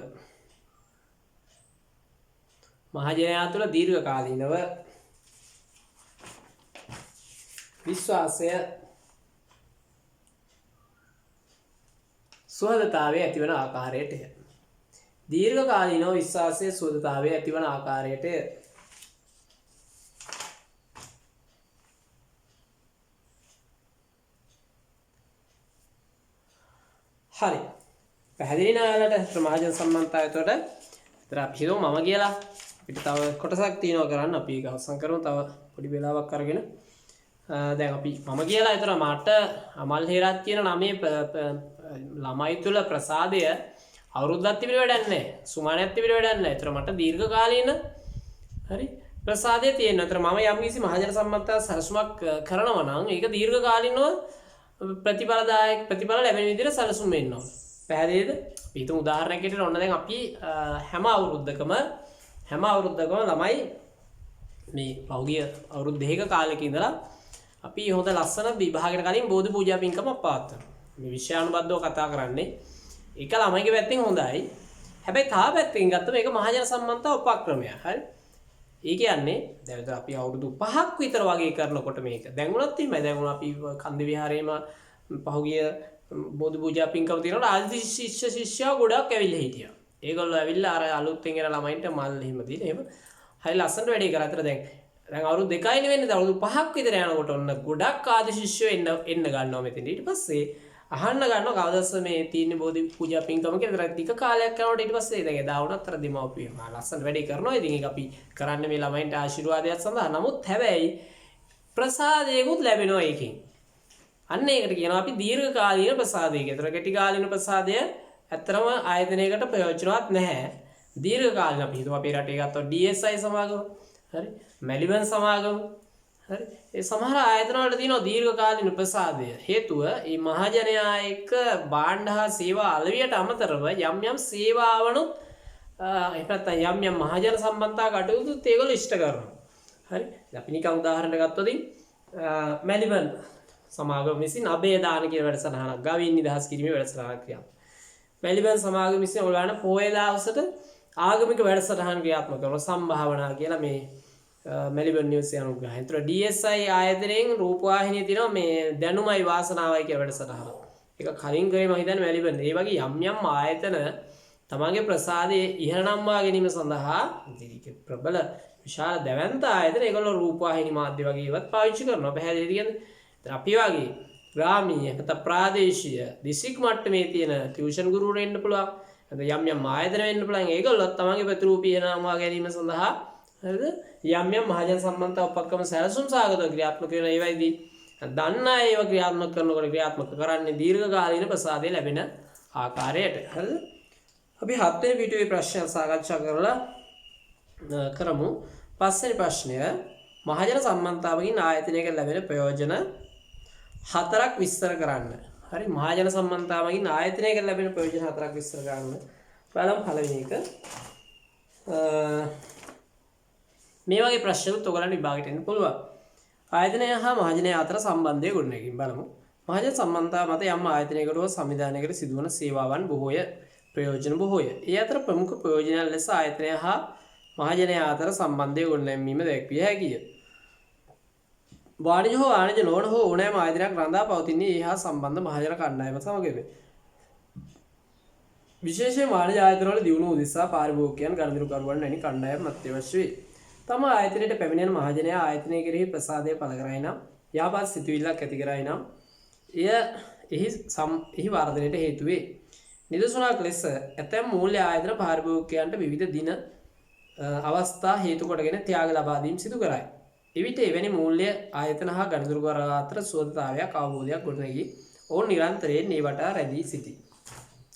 විශ්වාසය සුහදතාවය ඇතිවන ආකාරයටය. හරි. පැහැදිලි නෑලට මහජන සම්බන්ධතාවය එතකොට විතර අපි හිතමු මම කියලා අපිට තව කොටසක් තියෙනවා කරන්න. අපි ඒක අවසන් කරමු තව පොඩි වෙලාවක් අරගෙන. දැන් අපි මම කියලා එතන මට අමල් හේරත් කියන නමේ ළමයි තුල ප්‍රසාදය අවුරුද්දක් තිබිල වැඩක් නැහැ. සුමානයක් තිබිල වැඩක් නැහැ. ඒතර මට දීර්ඝකාලීන හරි ප්‍රසාදය තියෙනවා. ඒතර මම යම් කිසි මහජන සම්බන්ධතා සැලසුමක් කරනවා නම් ඒක දීර්ඝකාලීනව ප්‍රතිඵල ලැබෙන විදිහට සැලසුම් වෙන්න ඕන. පැහැදිලිද? අපි හිතමු උදාහරණයකට ඔන්න දැන් අපි හැම අවුරුද්දකම ළමයි මේ පහුගිය අවුරුදු දෙකක කාලෙක ඉඳලා අපි හොඳ ලස්සන විභාගයට කලින් බෝධි පූජා පින්කමක් පවත්වනවා. මේ විෂයානුබද්ධව කතා කරන්නේ. ඒක ළමයිගේ පැත්තෙන් හොඳයි. හැබැයි තව පැත්තකින් ගත්තම මේක මහජන සම්බන්ධතා උපක්‍රමයක්. හරි. ඒ කියන්නේ දැන් අපි අවුරුදු 5ක් විතර වගේ කරනකොට මේක. දැන් උනත් එහෙමයි. දැන් උන අපි කන්ද විහාරයේම පහුගිය බෝධි පූජා පින්කම තියෙනකොට ආදි ශිෂ්‍යයා ගොඩක් ඇවිල්ලා හිටියා. ඒගොල්ලෝ ඇවිල්ලා අර අලුත්ෙන් එන ළමයින්ට මල් එහෙම දීලා එහෙම හරි ලස්සනට වැඩේ කරා. අතර දැන් අවුරුදු 2යි නෙවෙන්නේ අවුරුදු 5ක් විතර යනකොට ඔන්න ගොඩක් ආදි ශිෂ්‍යයෝ එන්න ගන්නවා මෙතන. ඊට පස්සේ අහන්න ගන්නවා කවදාවත් මේ තියෙන බෝධි පූජා පින්කම කියලා. ටික කාලයක් යනකොට ඊට පස්සේ දැන් එදා වුණත් අර දෙමව්පියෝ මා ලස්සන වැඩේ කරනවා. ඉතින් ඒක අපි කරන්නේ මේ ළමයින්ට ආශිර්වාදයක් සඳහා. නමුත් හැබැයි ප්‍රසාදයකුත් ලැබෙනවා ඒකෙන්. අන්න ඒකට කියනවා අපි දීර්ඝකාලීන ප්‍රසාදය කියලා. ඒතර කෙටි කාලීන ප්‍රසාදය ඇත්තරම ආයතනයකට ප්‍රයෝජනවත් නැහැ. දීර්ඝකාලීන අපි හිතමු අපේ රටේ ගත්තොත් DSI සමාගම. හරි. මැලිබන් සමාගම. හරි. ඒ සමහර ආයතන වල තියෙනවා දීර්ඝකාලීන ප්‍රසාදය. හේතුව මේ මහජනයා එක්ක භාණ්ඩ හා සේවා අලවියට අමතරව යම් සේවාවනුත් එහෙම නැත්නම් යම් මහජන සම්බන්ධතා කටයුතුත් ඒගොල්ලෝ ඉෂ්ට කරනවා. හරි. අපි නිකන් උදාහරණයක් ගත්තොත් මැලිබන් සමාගම විසින් අබේදාන කියන වැඩසටහනක් ගවීන් නිදහස් කිරීමේ වැඩසටහනක් ක්‍රියාත්මක. මැලිබන් සමාගම විසින් ඔයගොල්ලන්ට පොය දවසට ආගමික වැඩසටහන් ක්‍රියාත්මක කරන සම්භාවනා කියලා මේ මැලිබන් නිවස් අනුග්‍රහය. ඒතර DSI ආයතනයෙන් රූපවාහිනිය තියෙනවා මේ දැනුමයි වාසනාවයි කියලා වැඩසටහන. ඒක කලින් කරේ මම හිතන්නේ මැලිබන්. ඒ වගේ යම් ආයතන තමන්ගේ ප්‍රසාදයේ ඉහළ නම්වා ගැනීම සඳහා ප්‍රබල විශාල දැවැන්ත ආයතන ඒගොල්ලෝ රූපවාහිනී මාධ්‍ය වගේ ඒවත් පාවිච්චි කරනවා. පැහැදිලිද කියන්නේ? දැන් අපි වගේ ග්‍රාමීය නැත්නම් ප්‍රාදේශීය දිස්ත්‍රික් මට්ටමේ තියෙන ටියුෂන් ගුරුවරු වෙන්න පුළුවන්. යම් ආයතන වෙන්න පුළුවන්. ඒගොල්ලෝ තමන්ගේ ප්‍රතිරූපී ඉහළ නම්වා ගැනීම සඳහා හරිද? යම් මහජන සම්බන්ධතා උපක්‍රම සැලසුම් සාගතව ක්‍රියාත්මක වෙන ඒවයිදී දන්න ඒවා ක්‍රියාත්මක කරනකොට ක්‍රියාත්මක කරන්නේ දීර්ඝකාලීන ප්‍රසාදය ලැබෙන ආකාරයට. හරිද? අපි 7 වෙනි පිටුවේ ප්‍රශ්න සාකච්ඡා කරලා කරමු. 5 වෙනි ප්‍රශ්නය මහජන සම්බන්ධතාවකින් ආයතනයක ලැබෙන ප්‍රයෝජන 4ක් විස්තර කරන්න. හරි මහජන සම්බන්ධතාවකින් ආයතනයක ලැබෙන ප්‍රයෝජන 4ක් විස්තර කරන්න. බලමු පළවෙනි එක. මේ වගේ ප්‍රශ්නකුත් ඔයගලන්ට විභාගයට එන්න පුළුවන්. ආයතනය හා මහජනය අතර සම්බන්ධය ගොඩනැගීම බලමු. මහජන සම්බන්ධතාව මත යම් ආයතනයකට හෝ සංවිධානයකට සිදුවන සේවාවන් බොහෝය, ප්‍රයෝජන බොහෝය. ඒ අතර ප්‍රමුඛ ප්‍රයෝජනයන් ලෙස ආයතනය හා මහජනය අතර සම්බන්ධය ගොඩනැගීම දැක්විය හැකිය. වාණිජ හෝ වාණිජ නොවන හෝ ඕනෑම ආයතනයක් රඳා පවතින්නේ ඒ හා සම්බන්ධ මහජන කණ්ඩායම සමගයි. විශේෂයෙන් වාණිජ ආයතනවල දියුණුව උදෙසා පාරිභෝගිකයන් ගනුදෙනුකරුවන් වැනි කණ්ඩායම් අත්‍යවශ්‍ය වේ. තම ආයතනයට පැමිණෙන මහජනයා ආයතනය කෙරෙහි ප්‍රසාදය පළ කරයි නම් යහපත් සිතුවිල්ලක් ඇති කරයි නම් එහි වර්ධනයට හේතු වේ. නිදසුනක් ලෙස ඇතැම් මූල්‍ය ආයතන පාරිභෝගිකයන්ට විවිධ දින අවස්ථා හේතු කොටගෙන ත්‍යාග ලබා දීම සිදු කරයි. එවිට එවැනි මූල්‍ය ආයතන හා ගනුදෙනුකරු අතර සුවදතාවයක් අවබෝධයක් ගොඩනැගී ඔවුන් නිරන්තරයෙන් මේ වටා රැඳී සිටී.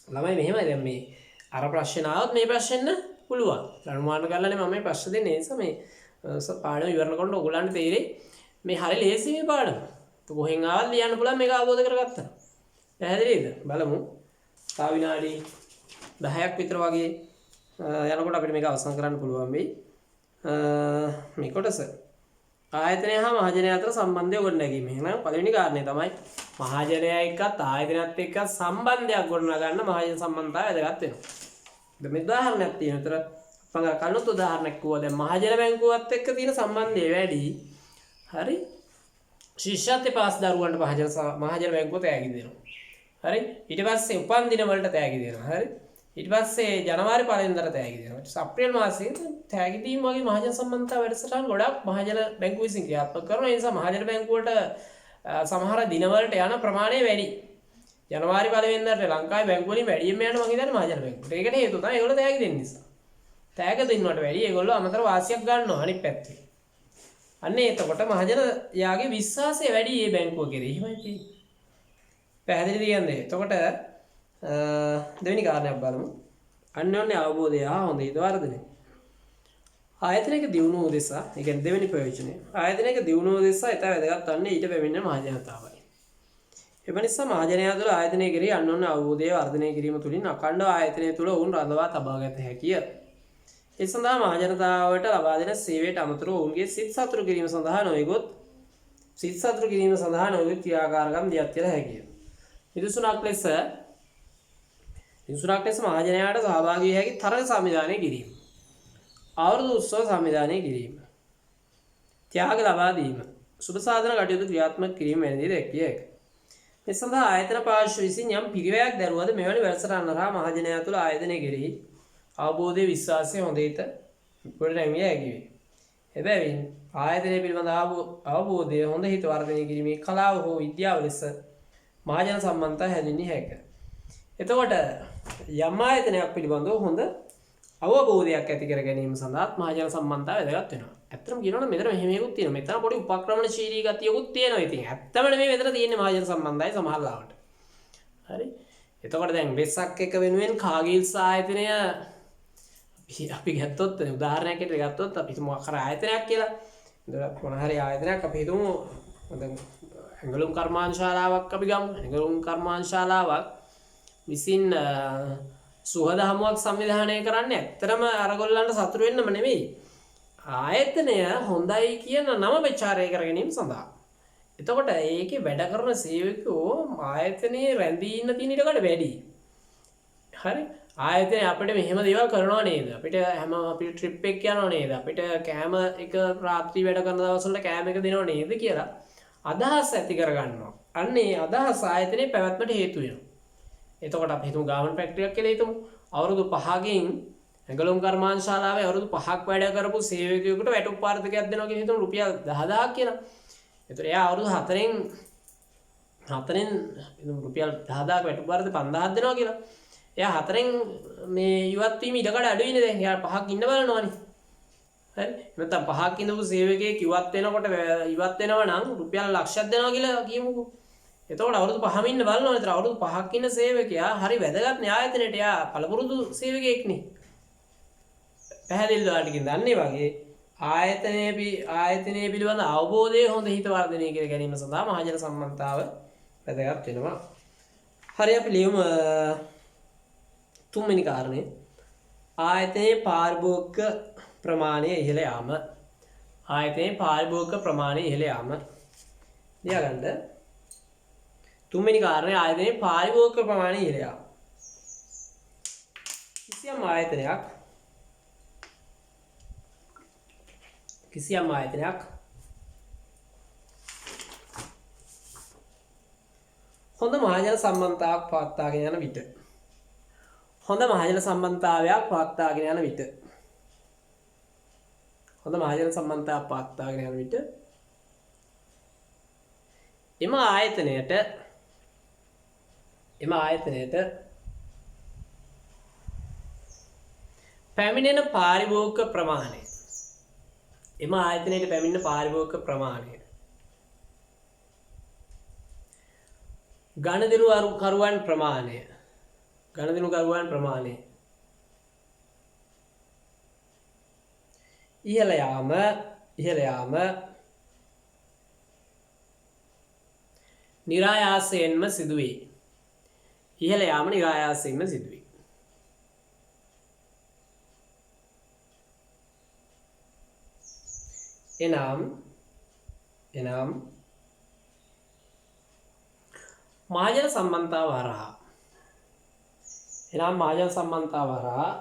ළමයි මෙහෙමයි දැන් මේ අර ප්‍රශ්න ආවොත් මේ ප්‍රශ්න පුළුවන්. අනුමාන කරලානේ මම මේ ප්‍රශ්න දෙන්නේ. ඒ නිසා මේ පාඩම ඉවරන කොට ඔයගොල්ලන්ට තේරෙයි මේ හරිය ලේසි මේ පාඩම. කොහෙන් ආවත් ලියන්න පුළුවන් මේක අවබෝධ කරගත්තා. පැහැදිලිද? බලමු. තව විනාඩි 10ක් විතර වගේ යනකොට අපිට මේක අවසන් කරන්න පුළුවන් වෙයි. මේ කොටස ආයතනය හා මහජනය අතර සම්බන්ධය ගොඩනැගීම. එහෙනම් පළවෙනි කාරණේ තමයි මහජනය එක්කත් ආයතනයත් එක්ක සම්බන්ධයක් ගොඩනගන්න මහජන සම්බන්ධතාවය වැදගත් වෙනවා. දැන් මේ උදාහරණයක් තියෙන විතර මම කලින් උදාහරණයක් කිව්වා. දැන් මහජන බැංකුවත් එක්ක තියෙන සම්බන්ධය වැඩි. හරි? ශිෂ්‍යත්ව පාස් දරුවන්ට මහජන බැංකුව තෑගි දෙනවා. හරි? ඊට පස්සේ උපන් දින වලට තෑගි දෙනවා. හරි? ඊට පස්සේ ජනවාරි පළවෙනිදාට තෑගි දෙනවා. අප්‍රේල් මාසයේ තෑගි දීම වගේ මහජන සම්බන්ධතා වැඩසටහන් ගොඩක් මහජන බැංකුව විසින් ක්‍රියාත්මක කරනවා. ඒ නිසා මහජන බැංකුවට සමහර දිනවලට යන ප්‍රමාණය වැඩි. ජනවාරි පළවෙනිදාට ලංකාවේ බැංකුව වලින් වැඩියෙන්ම යන මම හිතන්නේ මහජන බැංකුවට. ඒකට හේතුව තමයි ඒගොල්ලෝ තෑගි දෙන්න නිසා. තෑග දෙන්නවට වැඩි ඒගොල්ලෝ අමතර වාසියක් ගන්නවා අනිත් පැත්තේ. අන්න එතකොට මහජන යාගේ විශ්වාසය වැඩි මේ බැංකුව කෙරෙහි. එහෙමයි තියෙන්නේ. පැහැදිලිද කියන්නේ? එතකොට දෙවෙනි කාරණයක් බලමු. අන්‍යෝන්‍ය අවබෝධය හොඳ ඊට වර්ධනය. ආයතනයක දියුණුව උදෙසා, ඒ කියන්නේ දෙවෙනි ප්‍රයෝජනය. ආයතනයක දියුණුව උදෙසා ඊට වැදගත් වන්නේ ඊට පැමිණෙන මහජනතාවයි. එම නිසා මහජනයා තුළ ආයතනය කෙරෙහි අන්‍යෝන්‍ය අවබෝධය වර්ධනය කිරීම තුළින් අඛණ්ඩව ආයතනය තුළ ඔවුන් රඳවා තබා ගත හැකිය. ඒ සඳහා මහජනතාවට ලබා දෙන සේවයට අමතරව ඔවුන්ගේ සිත් සතුටු කිරීම සඳහා නොයෙකුත් ක්‍රියාකාරකම් දියත් කළ හැකිය. නිදසුනක් ලෙස මහජනයාට සහභාගී විය හැකි තරග සංවිධානය කිරීම, ආවෘත උත්සව සංවිධානය කිරීම, ත්‍යාග ලබා දීම, සුබ සාධන කටයුතු ක්‍රියාත්මක කිරීම වැනි දේ දැක්විය හැකියි. මේ සඳහා ආයතන පාර්ශ්ව විසින් යම් පිරිවැයක් දැරුවද මෙවැනි වැඩසටහන් හරහා මහජනයා තුළ ආයතනය කෙරෙහි අවබෝධය විශ්වාසය හොඳට ගොඩනැගිය හැකි වේ. එබැවින් ආයතනය පිළිබඳ අවබෝධය හොඳ හිත වර්ධනය කිරීමේ කලාව හෝ විද්‍යාව ලෙස මහජන සම්බන්ධතා හැඳින්විය හැකිය. එතකොට යම් ආයතනයක් පිළිබඳව හොඳ අවබෝධයක් ඇති කර ගැනීම සඳහා මහජන සම්බන්ධතාවය වැදගත් වෙනවා. ඇත්තටම කියනවනම් මෙතන මෙහෙම එකක් තියෙනවා. මෙතන පොඩි උපක්‍රමණශීලී ගතියකුත් තියෙනවා. ඉතින් ඇත්තම මේ මෙතන තියෙන්නේ මහජන සම්බන්ධයි සමහරවිට. හරි. එතකොට දැන් වෙස්සක් එක වෙනුවෙන් කාගිල්ස් ආයතනය අපි ගත්තොත් උදාහරණයක් ගත්තොත් අපි හිතමු අකර ආයතනයක් කියලා. එතකොට මොන හරි ආයතනයක් අපි හිතමු දැන් ඇඟලුම් කර්මාන්තශාලාවක් අපි ගමු. ඇඟලුම් කර්මාන්තශාලාවක් විසින් සුහද හමුවක් සංවිධානය කරන්නේ ඇත්තටම අරගොල්ලන්ට සතුරු වෙන්නම නෙවෙයි. ආයතනය හොඳයි කියන නම ප්‍රචාරය කර ගැනීම සඳහා. එතකොට ඒකේ වැඩ කරන සේවකයෝ ආයතනයේ රැඳී ඉන්න තියෙන ඉඩකඩ වැඩි. හරි? ආයතනයේ අපිට මෙහෙම දේවල් කරනවා නේද? අපිට හැම අපිට ට්‍රිප් එකක් යනවා නේද? අපිට කෑම එක රාත්‍රී වැඩ කරන දවස්වල කෑම එක දෙනව නේද කියලා අදහස් ඇති කරගන්නවා. අන්න ඒ අදහස් ආයතනයේ පැවැත්මට හේතු වෙනවා. එතකොට අපි හිතමු ගාමන් ෆැක්ටරියක් කියලා හිතමු. අවුරුදු 5කින් ඇඟලුම් කර්මාන්තශාලාවේ අවුරුදු 5ක් වැඩ කරපු සේවකයෙකුට වැටුප් පාරිතකයක් දෙනවා කියන හිතමු රුපියල් 10000ක් කියලා. එතකොට එයා අවුරුදු 4න් රුපියල් 10000ක් වැටුප් පාරිත 5000ක් දෙනවා කියලා. එයා 4න් මේ ඉවත් වීම ඉඩකඩ අඩුයිනේ දැන්. එයා 5ක් ඉන්න බලනවානේ. හරි? නැත්නම් 5ක් ඉඳපු සේවකයෙක් ඉවත් වෙනකොට ඉවත් වෙනවා නම් රුපියල් ලක්ෂයක් දෙනවා කියලා කියමුකෝ. එතකොට අවුරුදු 5ම ඉන්න බලනවා. ඒතර අවුරුදු 5ක් ඉන්න සේවකයා හරි වැදගත් නේ ආයතනයට. එයා පළපුරුදු සේවකයෙක් නේ. පැහැදිලිද ඔයාලට දන්නේ වගේ ආයතනයේ පිළිබඳ අවබෝධය හොඳ හිත වර්ධනය කර ගැනීම සඳහා මහජන සම්බන්ධතාව වැදගත් වෙනවා. හරි අපි ලියමු තුන්වෙනි කාරණය. ආයතනයේ පාරිභෝගික ප්‍රමාණය ඉහළ යාම. ආයතනයේ පාරිභෝගික ප්‍රමාණය ඉහළ යාම. ලියගන්න. තුන්වෙනි කාරණය ආයතනයේ පාරිභෝගික ප්‍රමාණය ඉහළ යාම. කිසියම් ආයතනයක් හොඳ මහජන සම්බන්ධතාවක් පවත්වාගෙන යන විට හොඳ මහජන සම්බන්ධතාවයක් පවත්වාගෙන යන විට හොඳ මහජන සම්බන්ධතාවක් පවත්වාගෙන යන විට එම ආයතනයට පැමිණෙන පාරිභෝගික ප්‍රමාණය එම ආයතනයට පැමිණෙන පාරිභෝගික ප්‍රමාණය ගණදිනුකරුවන් ප්‍රමාණය ඉහළ යාම නිරායාසයෙන්ම සිදුවේ. ඉහළ යාම නිරායාසයෙන්ම සිදුවේ. එනම් මහජන සම්බන්ධතාව හරහා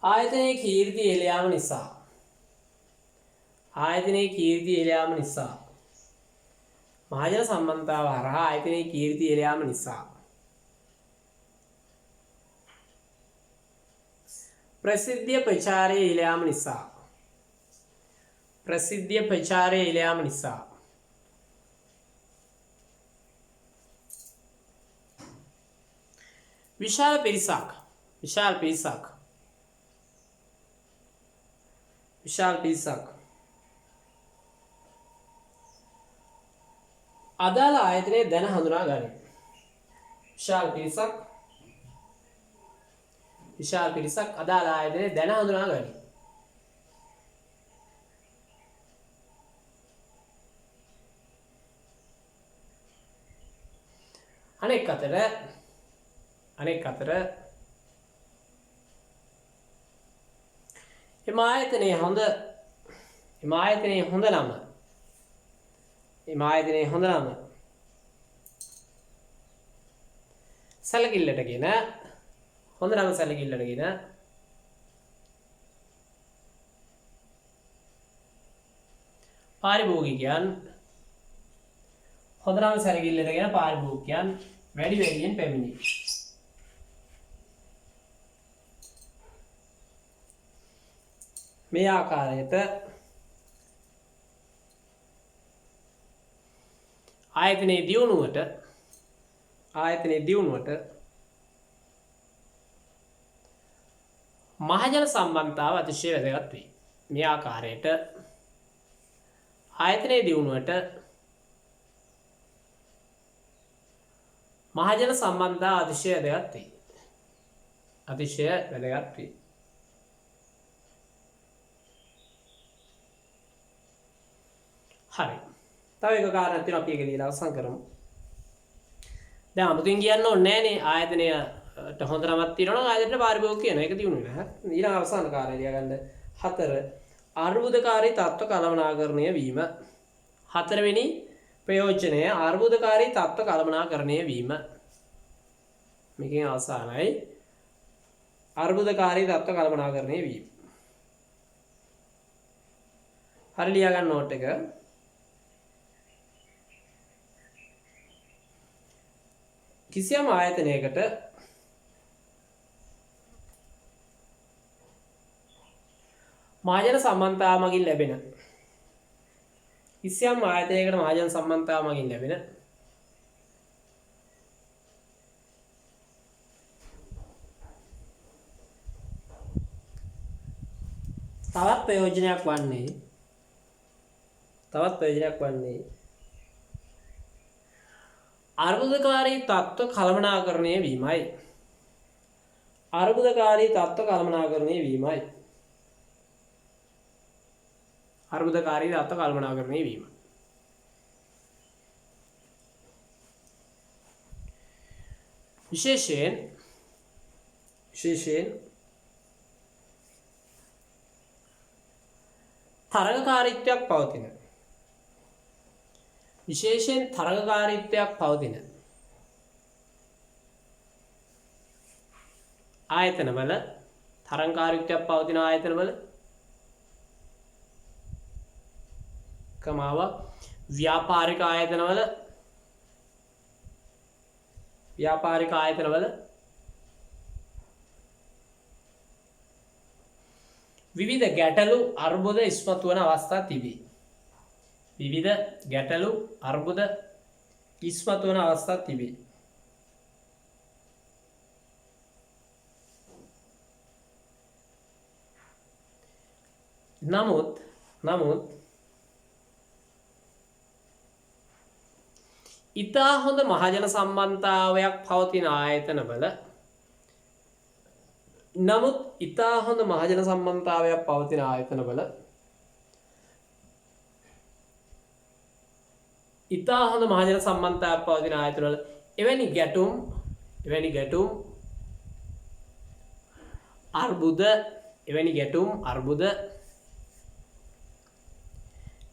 ආයතනයේ කීර්තිය ඉහළ යාම නිසා මහජන සම්බන්ධතාව හරහා ආයතනයේ කීර්තිය ඉහළ යාම නිසා ප්‍රසිද්ධිය ප්‍රචාරය ඉහළ යාම නිසා විශාල පිරිසක් අදාළ ආයතනයේ දැන හඳුනා ගනියි. විශාල පිරිසක් අදාළ ආයතනයේ දැන හඳුනා ගනියි. අනෙක් අතර එම ආයතනයේ හොඳ නම සැලකිල්ලටගෙන පාරිභෝගිකයන් වැඩි වැඩියෙන් පැමිණේ. මේ ආකාරයට ආයතනයේ දියුණුවට මහජන සම්බන්ධතාව අතිශය වැදගත් වේ. මේ ආකාරයට ආයතනයේ දියුණුවට මහජන සම්බන්ධතාව අතිශය වැදගත් වේ. හරි. තව එක කාරණයක් තියෙනවා අපි ඒක ලියලා අවසන් කරමු. දැන් අමුතුවෙන් කියන්න ඕනේ නෑනේ ආයතනයට හොඳ නමක් තියෙනවා නම් ආයතනයට පාරිභෝගික කියනවා. ඒක දිනුනේ නැහැ. ඊළඟ අවසාන කාරණය ලියා ගන්න 4 අර්බුදකාරී තත්ත්ව කළමනාකරණය වීම. හතරවෙනි ප්‍රයෝජනය අර්බුදකාරී තත්ත්ව කළමනාකරණය වීම. මේකෙන් අවසානයි අර්බුදකාරී තත්ත්ව කළමනාකරණය වීම. හරි ලියා ගන්න නෝට් එක. කිසියම් ආයතනයකට මහජන සම්බන්ධතාව මගින් ලැබෙන කිසියම් ආයතනයකට මහජන සම්බන්ධතාව මගින් ලැබෙන තවත් ප්‍රයෝජනයක් වන්නේ අර්බුදකාරී තත්ත්ව කළමනාකරණය වීමයි. අර්බුදකාරී තත්ත්ව කළමනාකරණය වීමයි. අර්බුදකාරී තත්ත්ව කළමනාකරණය වීම. විශේෂයෙන් තරගකාරීත්වයක් පවතින. විශේෂයෙන් තරගකාරීත්වයක් පවතින ආයතනවල තරගකාරීත්වයක් පවතින ආයතනවල කමාව ව්‍යාපාරික ආයතනවල විවිධ ගැටලු අර්බුද ඉස්මතු වන අවස්ථා තිබේ. විවිධ ගැටලු අර්බුද ඉස්මතු වන අවස්ථා තිබේ. නමුත් ඉතා හොඳ මහජන සම්බන්ධතාවයක් පවතින ආයතනවල ඉතා හොඳ මහජන සම්බන්ධතාවයක් පවතින ආයතනවල එවැනි ගැටුම් අර්බුද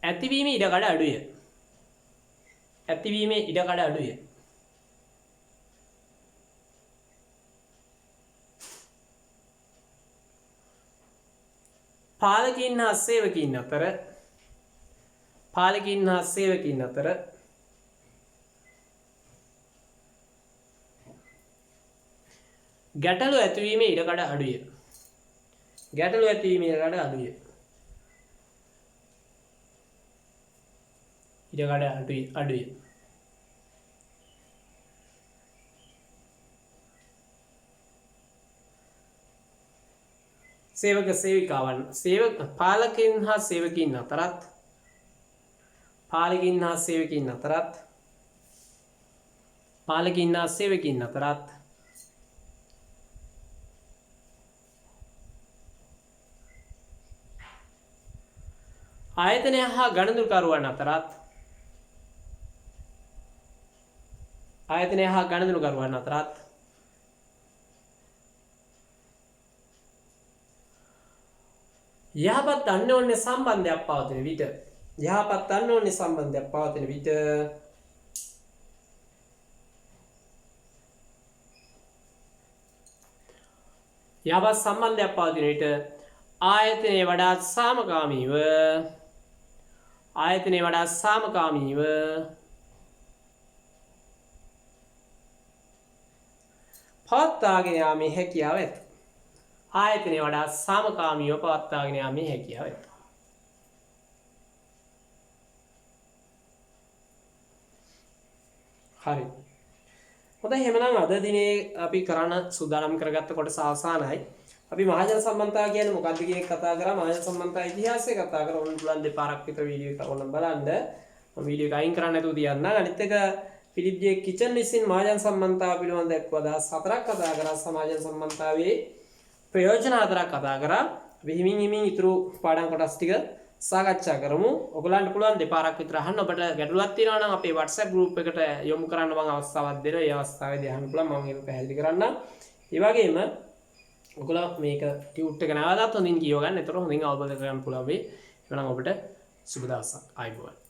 ඇතිවීමේ ඉඩකඩ අඩුය. පාලකීන් හා සේවකීන් අතර ගැටලු ඇතිවීමේ ඉඩකඩ අඩුය. සේවක සේවිකාවන් පාලකීන් හා සේවකීන් අතරත් ආයතනය හා ගණනදුකරුවන් අතරත් යහපත් අන්‍යෝන්‍ය සම්බන්ධයක් පවතින විට යහපත් සම්බන්ධයක් පවතින විට ආයතනයේ වඩාත් සාමකාමීව පවත්වාගෙන යාමේ හැකියාව ඇත. ආයතනයේ වඩා සාමකාමීව පවත්වාගෙන යාමේ හැකියාව ඇත. හරි. හොඳයි, එහෙනම් අද දිනේ අපි කරන්න සූදානම් කරගත්ත කොටස අවසానයි. අපි මහජන සම්බන්ධතාව කියන්නේ මොකක්ද කියන එක කතා කරා. මහජන සම්බන්ධතා ඉතිහාසය කතා කරා. ඔන්න පුළුවන් දෙපාරක් විතර වීඩියෝ එක ඕනම් බලන්න. මම වීඩියෝ එක අයින් කරන්න නැතුව තියන්න. අනිත් එක ෆිලිප් ජේ කිචන් විසින් මහජන සම්බන්ධතාව පිළිබඳව එක්ව අදහස් 4ක් කතා කරා. සමාජන සම්බන්ධතාවයේ ප්‍රයෝජන 4ක් කතා කරා. අපි හිමින් ඉතුරු පාඩම් කොටස් ටික සාකච්ඡා කරමු. ඔයගලන්ට පුළුවන් දෙපාරක් විතර අහන්න. ඔබට ගැටලුවක් තියෙනවා නම් අපේ WhatsApp group එකට යොමු කරන්න මම අවස්ථාවක් දෙනවා. ඒ අවස්ථාවේදී අහන්න පුළුවන්. මම ඒක පැහැදිලි කරන්නම්. ඒ වගේම ඔයගොල්ලෝ මේක ටියුට් එක නැවතත් හොඳින් කියව ගන්න. ඒතර හොඳින් අවබෝධ කරගන්න පුළුවන් වෙයි. එහෙනම් ඔබට සුබ දවසක්. ආයුබෝවන්.